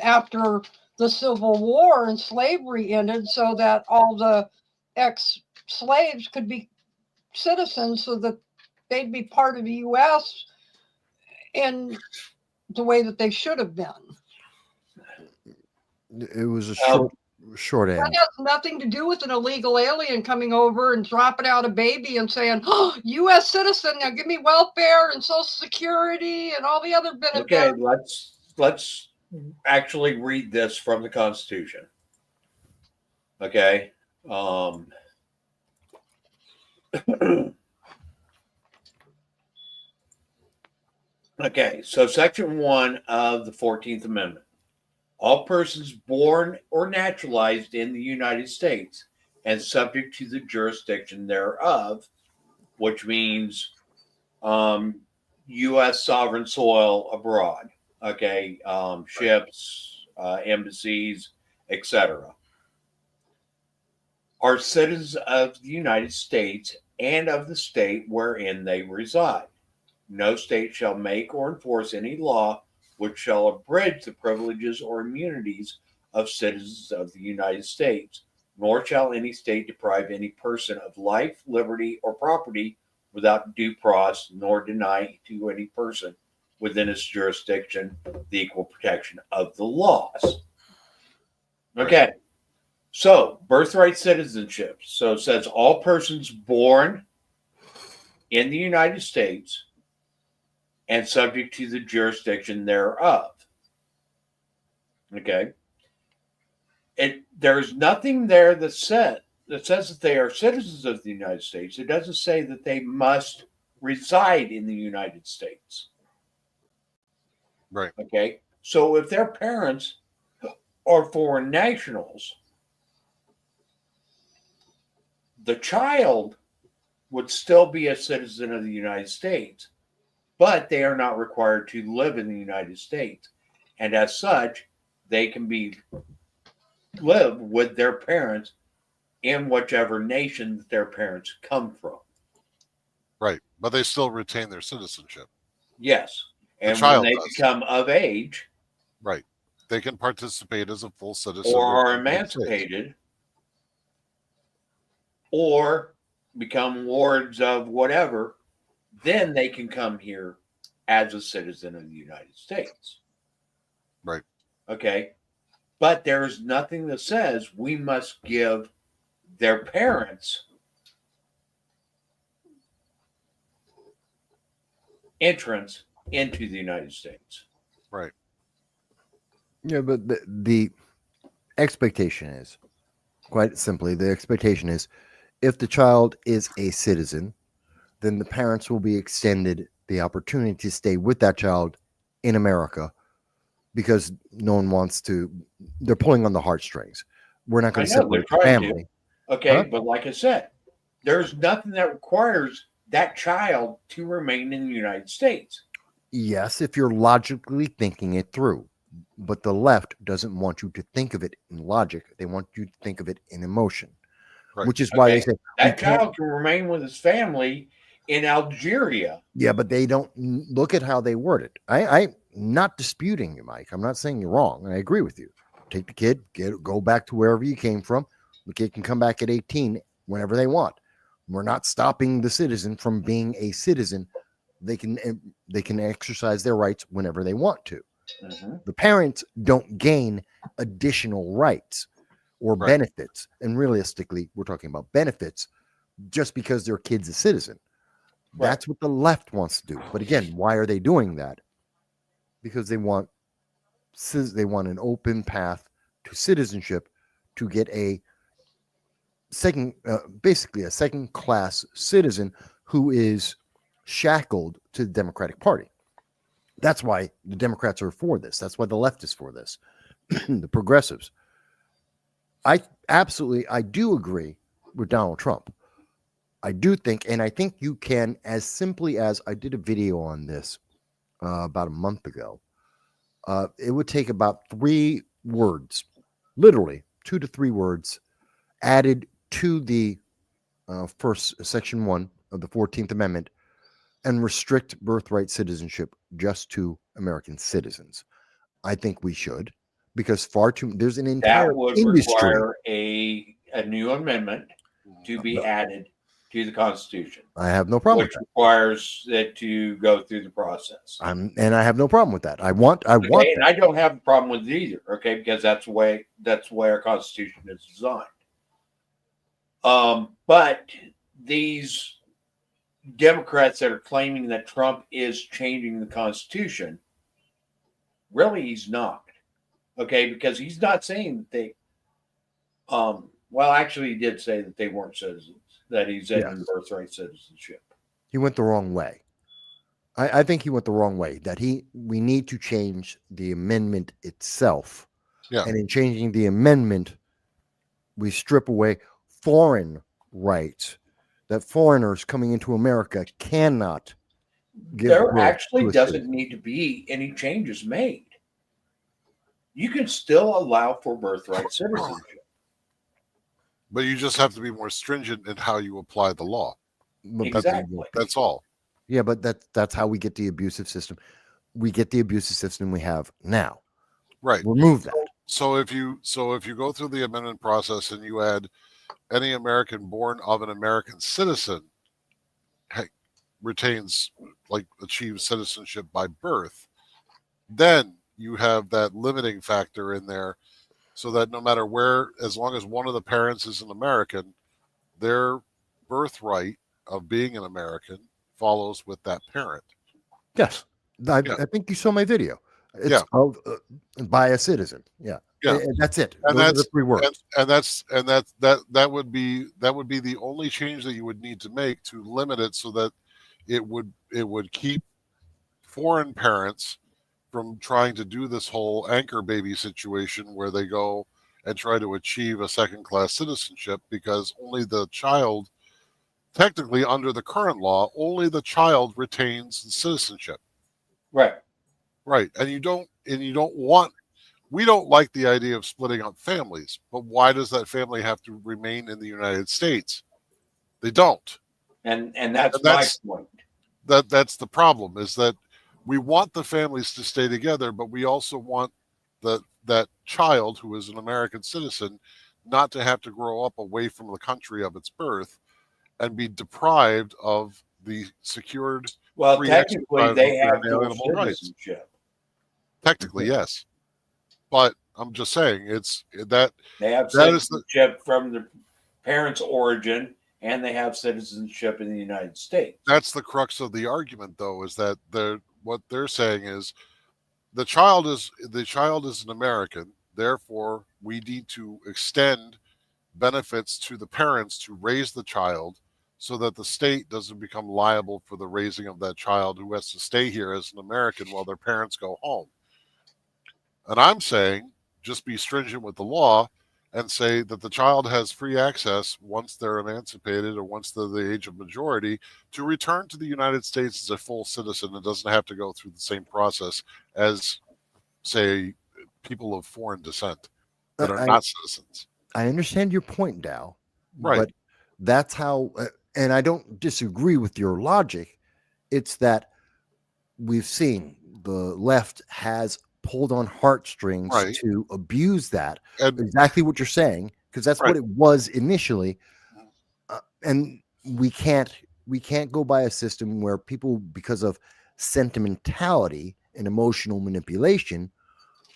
after the Civil War and slavery ended, so that all the ex-slaves could be citizens, so that they'd be part of the U.S. in the way that they should have been. It was a Oh. short That end. has nothing to do with an illegal alien coming over and dropping out a baby and saying, "Oh, U.S. citizen, now give me welfare and Social Security and all the other benefits." Okay, let's actually read this from the Constitution. Okay. Okay, so Section 1 of the 14th Amendment. All persons born or naturalized in the United States and subject to the jurisdiction thereof, which means U.S. sovereign soil abroad, okay, ships, embassies, etc., are citizens of the United States and of the state wherein they reside. No state shall make or enforce any law which shall abridge the privileges or immunities of citizens of the United States, nor shall any state deprive any person of life, liberty, or property without due process, nor deny to any person within its jurisdiction the equal protection of the laws. Okay, so birthright citizenship. So it says all persons born in the United States and subject to the jurisdiction thereof. Okay. There's nothing there that says that they are citizens of the United States. It doesn't say that they must reside in the United States. Right. Okay. So if their parents are foreign nationals, the child would still be a citizen of the United States, but they are not required to live in the United States. And as such, they can live with their parents in whichever nation that their parents come from. Right. But they still retain their citizenship. Yes. And when child they does. become of age, Right. They can participate as a full citizen or of are the United States. emancipated, or become wards of whatever, then they can come here as a citizen of the United States. Right. Okay. But there's nothing that says we must give their parents entrance into the United States. Right. Yeah, but the expectation is, quite simply, the expectation is if the child is a citizen, then the parents will be extended the opportunity to stay with that child in America, because no one wants to, they're pulling on the heartstrings. We're not going to I know, they're separate the trying to. family. Okay, Huh? but like I said, there's nothing that requires that child to remain in the United States. Yes, if you're logically thinking it through. But the left doesn't want you to think of it in logic. They want you to think of it in emotion, Right. which is why Okay, they say that child can remain with his family in Algeria. yeah, but they don't look at how they word it. I'm not disputing you, Mike. I'm not saying you're wrong. I agree with you. Take the kid, go back to wherever you came from. The kid can come back at 18 whenever they want. We're not stopping the citizen from being a citizen. They can exercise their rights whenever they want to. Mm-hmm. The parents don't gain additional rights or Right. benefits. And realistically, we're talking about benefits just because their kid's a citizen. Right. That's what the left wants to do. But again, why are they doing that? Because they want an open path to citizenship, to get a basically a second class citizen who is shackled to the Democratic Party. That's why the Democrats are for this. That's why the left is for this. The progressives. I do agree with Donald Trump. I do think, and I think you can, as simply as I did a video on this about a month ago. It would take about 3 words, literally 2 to 3 words, added to the first section 1 of the 14th Amendment, and restrict birthright citizenship just to American citizens. I think we should, because there's an entire That would industry. require a new amendment to be added to the Constitution, I have no problem which with requires it to go through the process. that. And I have no problem with that. I want And that. I don't have a problem with it either. Okay, because that's the way our Constitution is designed. But these Democrats that are claiming that Trump is changing the Constitution, really, he's not. Okay, because he's not saying that they. Well, actually, he did say that they weren't citizens. That he's in birthright citizenship. He went the wrong way. I think he went the wrong way. That we need to change the amendment itself. Yeah. And in changing the amendment, we strip away foreign rights. That foreigners coming into America cannot give There birth actually to a doesn't citizen. need to be any changes made. You can still allow for birthright citizenship. But you just have to be more stringent in how you apply the law. But Exactly. That's all. Yeah, but that's how we get the abusive system. We get the abusive system we have now. Right. Remove that. So if you go through the amendment process and you add any American born of an American citizen retains, like, achieves citizenship by birth, then you have that limiting factor in there, so that no matter where, as long as one of the parents is an American, their birthright of being an American follows with that parent. Yes. I think you saw my video. It's called by a citizen. Yeah. Yeah. And that's it. And Those are that's the 3 words. that would be the only change that you would need to make to limit it, so that it would keep foreign parents from trying to do this whole anchor baby situation where they go and try to achieve a second-class citizenship, because only the child, technically under the current law, only the child retains the citizenship. Right. Right. And we don't like the idea of splitting up families, but why does that family have to remain in the United States? They don't. And that's my point. That's the problem, is that we want the families to stay together, but we also want that child who is an American citizen not to have to grow up away from the country of its birth and be deprived of the secured. Well, free technically, exercise they of their have dual inalienable rights. citizenship. Technically, yes, but I'm just saying They have that is citizenship from the parents' origin, and they have citizenship in the United States. that's the crux of the argument, though, is that what they're saying is the child is an American, therefore we need to extend benefits to the parents to raise the child, so that the state doesn't become liable for the raising of that child who has to stay here as an American while their parents go home. And I'm saying just be stringent with the law and say that the child has free access, once they're emancipated or once they're the age of majority, to return to the United States as a full citizen and doesn't have to go through the same process as, say, people of foreign descent that are not citizens. I understand your point, Dow. Right. But that's how, and I don't disagree with your logic. It's that we've seen the left has pulled on heartstrings to abuse that. And exactly what you're saying, because that's what it was initially. And we can't go by a system where people, because of sentimentality and emotional manipulation,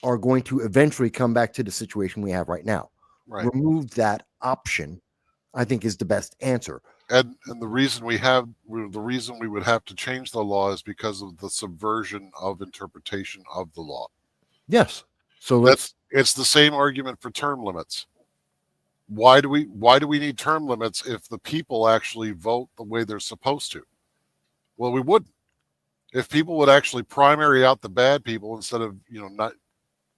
are going to eventually come back to the situation we have right now. Right. Remove that option, I think, is the best answer. And the reason we would have to change the law is because of the subversion of interpretation of the law. Yes. So it's the same argument for term limits. Why do we need term limits if the people actually vote the way they're supposed to? Well, we wouldn't. If people would actually primary out the bad people instead of, not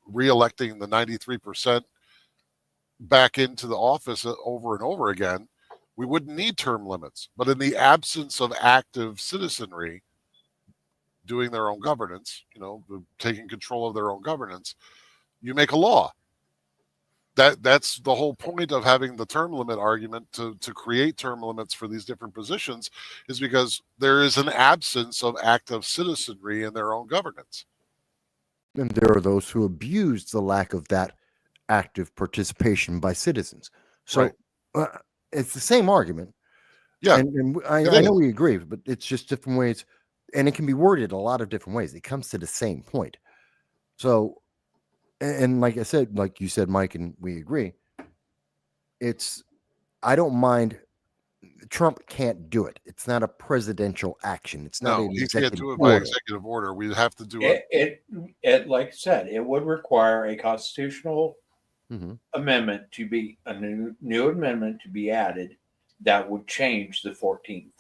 re-electing the 93% back into the office over and over again, we wouldn't need term limits. But in the absence of active citizenry doing their own governance, taking control of their own governance, you make a law. That's the whole point of having the term limit argument to create term limits for these different positions, is because there is an absence of active citizenry in their own governance. And there are those who abuse the lack of that active participation by citizens. So it's the same argument. Yeah. And I know we agree, but it's just different ways. And it can be worded a lot of different ways. It comes to the same point. So, and like I said, like you said, Mike, and we agree, I don't mind. Trump can't do it. It's not a presidential action. It's not an he executive can't do it order. by executive order. We have to do it. It like I said, it would require a constitutional amendment to be a new amendment to be added that would change the 14th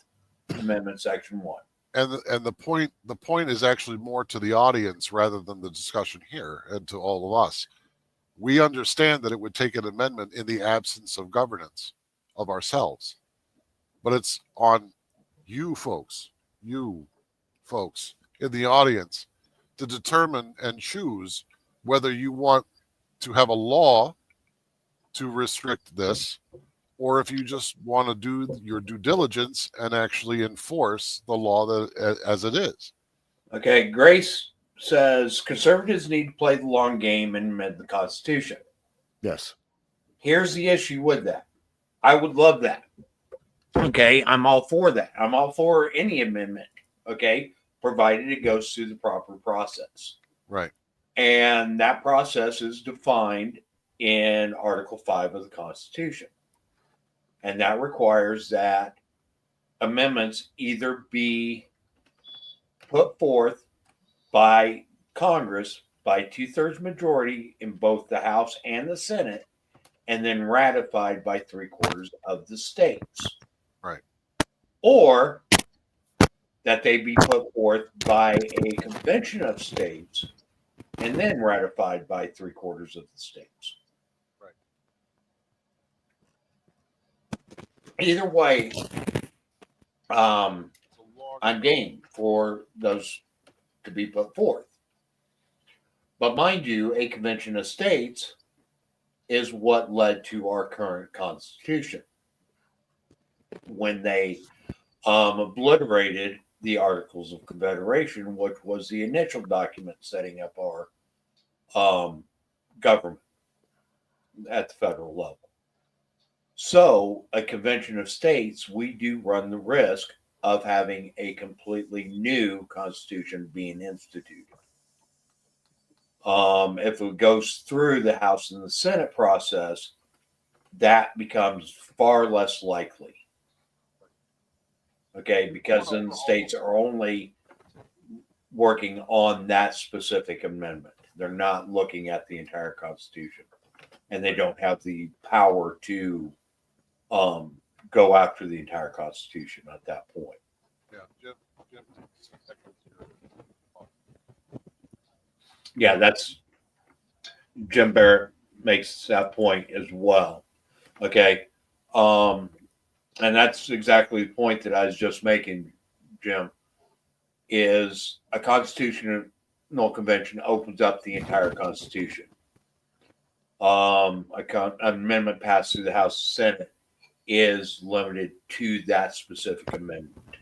Amendment, Section 1. And the point is actually more to the audience rather than the discussion here and to all of us. We understand that it would take an amendment in the absence of governance of ourselves. But it's on you folks in the audience to determine and choose whether you want to have a law to restrict this, or if you just want to do your due diligence and actually enforce the law as it is. Okay, Grace says conservatives need to play the long game and amend the Constitution. Yes. Here's the issue with that. I would love that. Okay, I'm all for that. I'm all for any amendment, okay, provided it goes through the proper process. Right. And that process is defined in Article 5 of the Constitution. And that requires that amendments either be put forth by Congress by 2/3 majority in both the House and the Senate, and then ratified by 3/4 of the states. Right. Or that they be put forth by a convention of states and then ratified by 3/4 of the states. Right. Either way, I'm game for those to be put forth. But mind you, a convention of states is what led to our current Constitution when they obliterated the Articles of Confederation, which was the initial document setting up our government at the federal level. So a convention of states, we do run the risk of having a completely new constitution being instituted. If it goes through the House and the Senate process, that becomes far less likely. Okay, because then the states are only working on that specific amendment. They're not looking at the entire Constitution, and they don't have the power to go after the entire Constitution at that point. Yeah, Jim. Yeah, that's Jim Barrett makes that point as well. Okay. And that's exactly the point that I was just making, Jim, is a constitutional convention opens up the entire Constitution. An amendment passed through the House and Senate is limited to that specific amendment.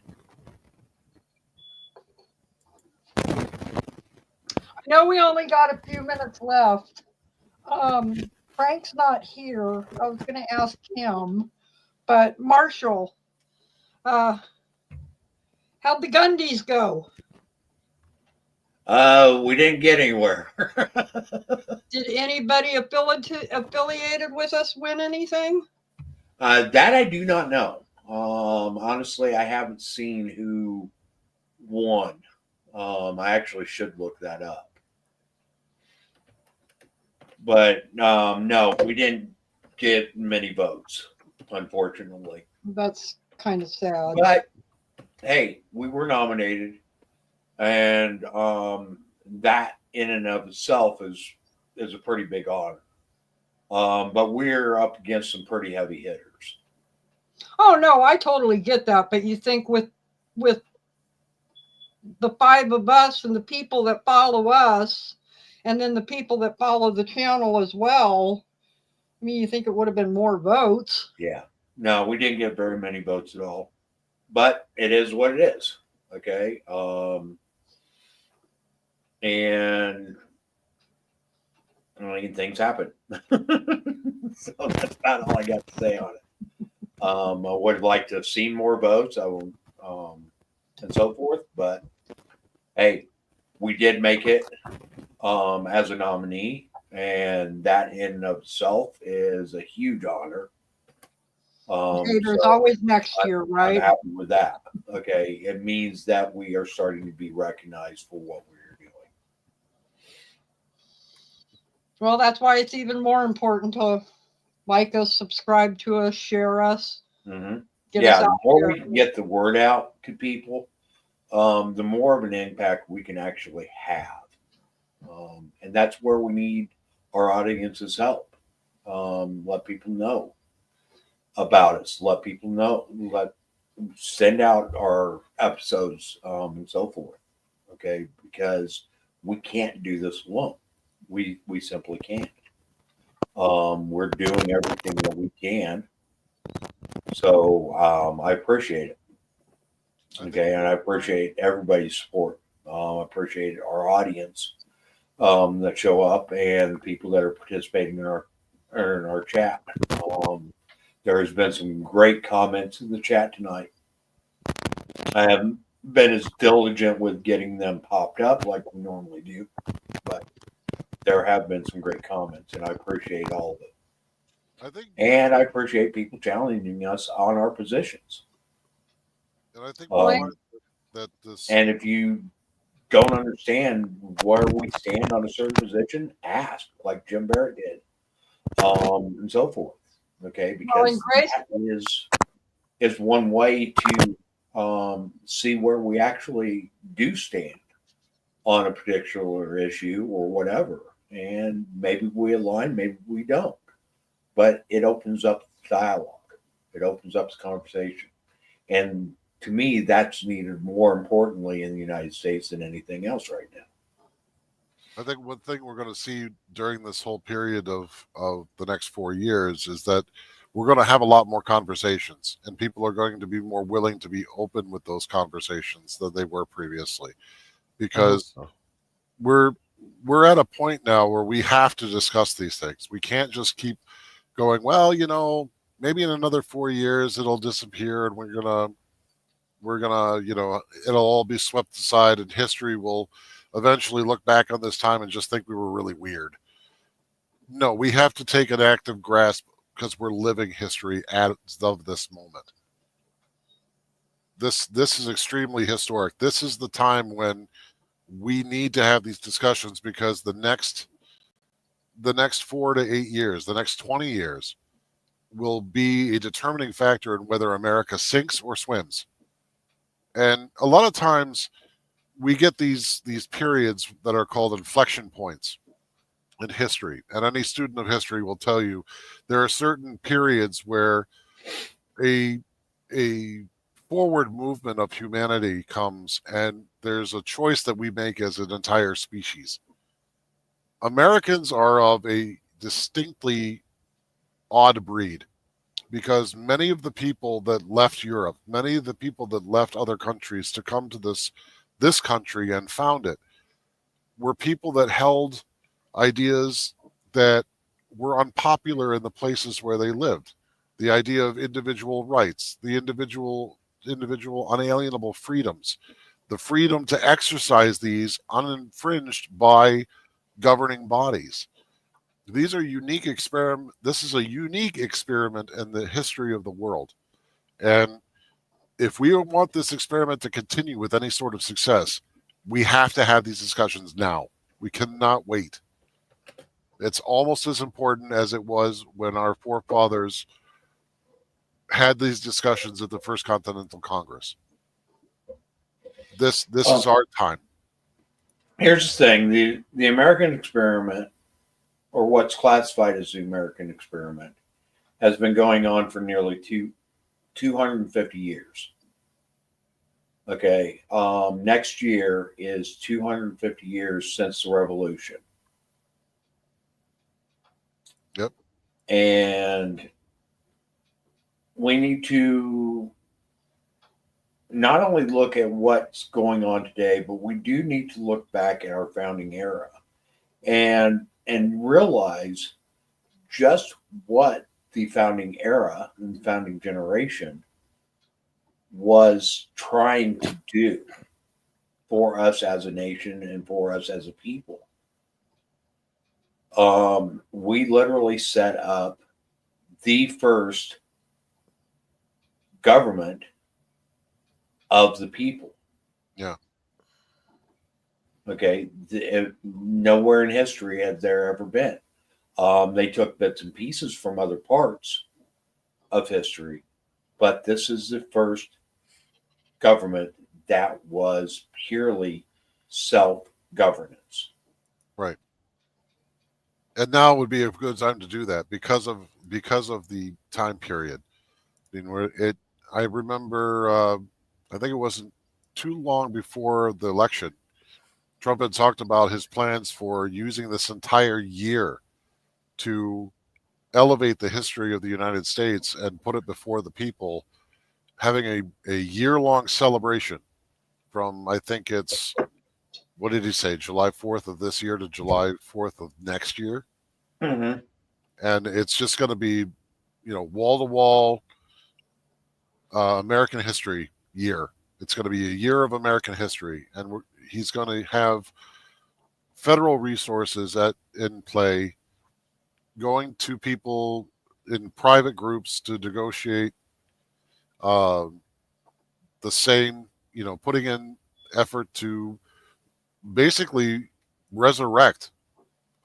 I know we only got a few minutes left. Frank's not here. I was going to ask him, but Marshall, how'd the Gundys go? We didn't get anywhere. Did anybody affiliated with us win anything? That I do not know. Honestly, I haven't seen who won. I actually should look that up. But no, we didn't get many votes, unfortunately. That's kind of sad. But hey, we were nominated. and that in and of itself is a pretty big honor. But we're up against some pretty heavy hitters. Oh no, I totally get that. But you think with the five of us and the people that follow us, and then the people that follow the channel as well, I mean, you think it would have been more votes? Yeah. No, we didn't get very many votes at all. But it is what it is. Okay. And I mean, things happen. So that's about all I got to say on it. I would like to have seen more votes. I will, and so forth. But hey, we did make it as a nominee, and that in and of itself is a huge honor. Okay, there's So always next year, I'm right? happy with that. Okay, it means that we are starting to be recognized for what we're doing. Well, that's why it's even more important to like us, subscribe to us, share us. Mm-hmm. Get Yeah, us the out more there. we can get the word out to people, the more of an impact we can actually have. And that's where we need our audience's help. Let people know about us. Let people know. Send out our episodes and so forth. Okay, because we can't do this alone. We simply can't. We're doing everything that we can. So I appreciate it. Okay, and I appreciate everybody's support. I appreciate our audience that show up and the people that are participating in our chat. There has been some great comments in the chat tonight. I haven't been as diligent with getting them popped up like we normally do, but there have been some great comments, and I appreciate all of it. And I appreciate people challenging us on our positions. And I think that this. And if you don't understand where we stand on a certain position, ask, like Jim Barrett did, and so forth. Okay, because that is one way to see where we actually do stand on a particular issue or whatever. And maybe we align, maybe we don't. But it opens up dialogue. It opens up the conversation. And to me, that's needed more importantly in the United States than anything else right now. I think one thing we're going to see during this whole period of the next 4 years is that we're going to have a lot more conversations, and people are going to be more willing to be open with those conversations than they were previously, because we're at a point now where we have to discuss these things. We can't just keep going, well, maybe in another 4 years it'll disappear and we're gonna, it'll all be swept aside and history will eventually look back on this time and just think we were really weird. No, we have to take an active grasp because we're living history as of this moment. This is extremely historic. This is the time when we need to have these discussions, because the next 4 to 8 years, the next 20 years will be a determining factor in whether America sinks or swims. And a lot of times we get these periods that are called inflection points in history. And any student of history will tell you there are certain periods where a forward movement of humanity comes, and there's a choice that we make as an entire species. Americans are of a distinctly odd breed, because many of the people that left Europe, many of the people that left other countries to come to this country and found it, were people that held ideas that were unpopular in the places where they lived. The idea of individual rights, the individual unalienable freedoms, the freedom to exercise these uninfringed by governing bodies. These are unique experiment. This is a unique experiment in the history of the world. And if we want this experiment to continue with any sort of success, we have to have these discussions now. We cannot wait. It's almost as important as it was when our forefathers had these discussions at the First Continental Congress. This is our time. Here's the thing: the American experiment, or what's classified as the American experiment, has been going on for nearly 250 years. Okay. Next year is 250 years since the revolution. Yep. And we need to not only look at what's going on today, but we do need to look back at our founding era and realize just what the founding era and the founding generation was trying to do for us as a nation and for us as a people. We literally set up the first government of the people. Yeah. Okay. Nowhere in history had there ever been. They took bits and pieces from other parts of history, but this is the first government that was purely self-governance. Right. And now would be a good time to do that because of the time period. I mean, I remember, I think it wasn't too long before the election, Trump had talked about his plans for using this entire year to elevate the history of the United States and put it before the people, having a year-long celebration from, I think it's, what did he say, July 4th of this year to July 4th of next year? Mm-hmm. And it's just going to be, wall-to-wall American history year. It's going to be a year of American history, and he's going to have federal resources in play, going to people in private groups to negotiate the same, putting in effort to basically resurrect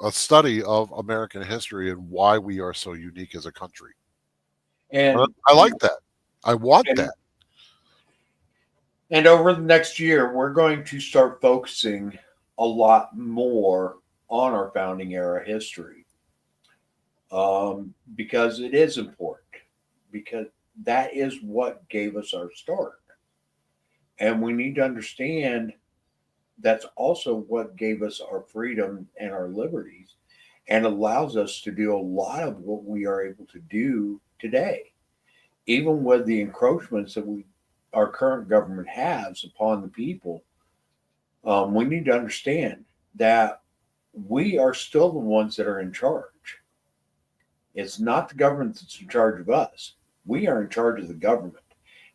a study of American history and why we are so unique as a country. And I like that. I want that. And over the next year, we're going to start focusing a lot more on our founding era history, because it is important, because that is what gave us our start. And we need to understand that's also what gave us our freedom and our liberties and allows us to do a lot of what we are able to do today, even with the encroachments that our current government has upon the people. We need to understand that we are still the ones that are in charge. It's not the government that's in charge of us. We are in charge of the government.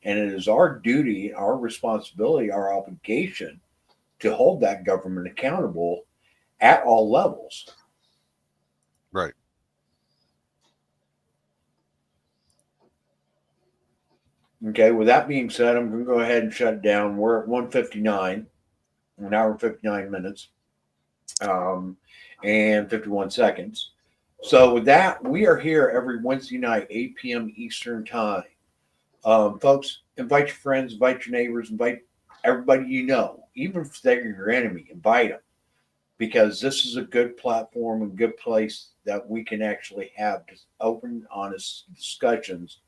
And it is our duty, our responsibility, our obligation to hold that government accountable at all levels. Right. Okay, with that being said, I'm going to go ahead and shut it down. We're at 1:59, an hour and 59 minutes, and 51 seconds. So with that, we are here every Wednesday night, 8 p.m. Eastern time. Folks, invite your friends, invite your neighbors, invite everybody you know, even if they're your enemy, invite them, because this is a good platform and good place that we can actually have just open, honest discussions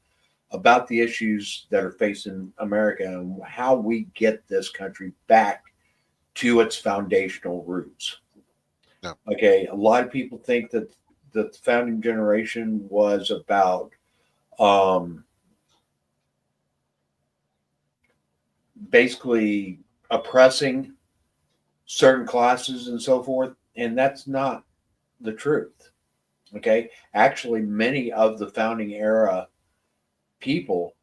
about the issues that are facing America and how we get this country back to its foundational roots. Yeah. Okay, a lot of people think that the founding generation was about basically oppressing certain classes and so forth, and that's not the truth. Okay, actually, many of the founding era people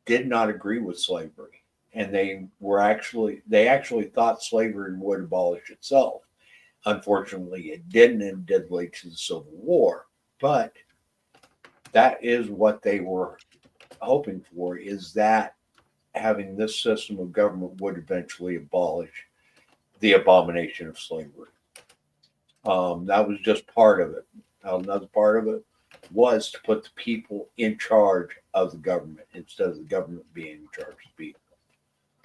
did not agree with slavery, and they actually thought slavery would abolish itself. Unfortunately, it didn't, and did lead to the Civil War. But that is what they were hoping for, is that having this system of government would eventually abolish the abomination of slavery. That was just part of it. Another part of it was to put the people in charge of the government instead of the government being in charge of the people.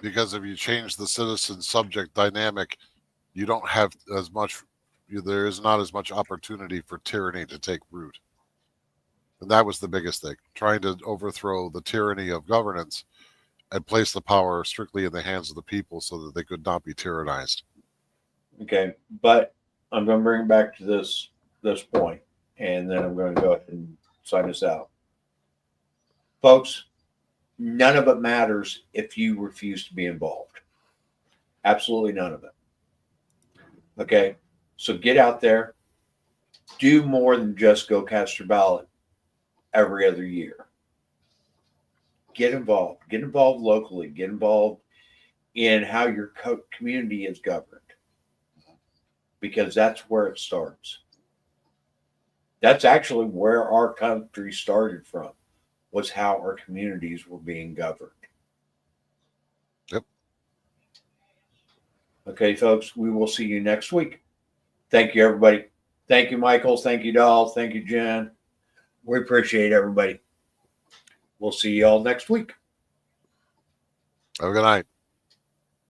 Because if you change the citizen subject dynamic, you don't have as much, there is not as much opportunity for tyranny to take root. And that was the biggest thing, trying to overthrow the tyranny of governance and place the power strictly in the hands of the people so that they could not be tyrannized. Okay, but I'm going to bring it back to this point, and then I'm going to go ahead and sign this out. Folks, none of it matters if you refuse to be involved. Absolutely none of it. Okay, so get out there. Do more than just go cast your ballot every other year. Get involved. Get involved locally. Get involved in how your community is governed. Because that's where it starts. That's actually where our country started from, was how our communities were being governed. Yep. Okay, folks, we will see you next week. Thank you, everybody. Thank you, Michael. Thank you, Doll. Thank you, Jen. We appreciate everybody. We'll see you all next week. Have a good night.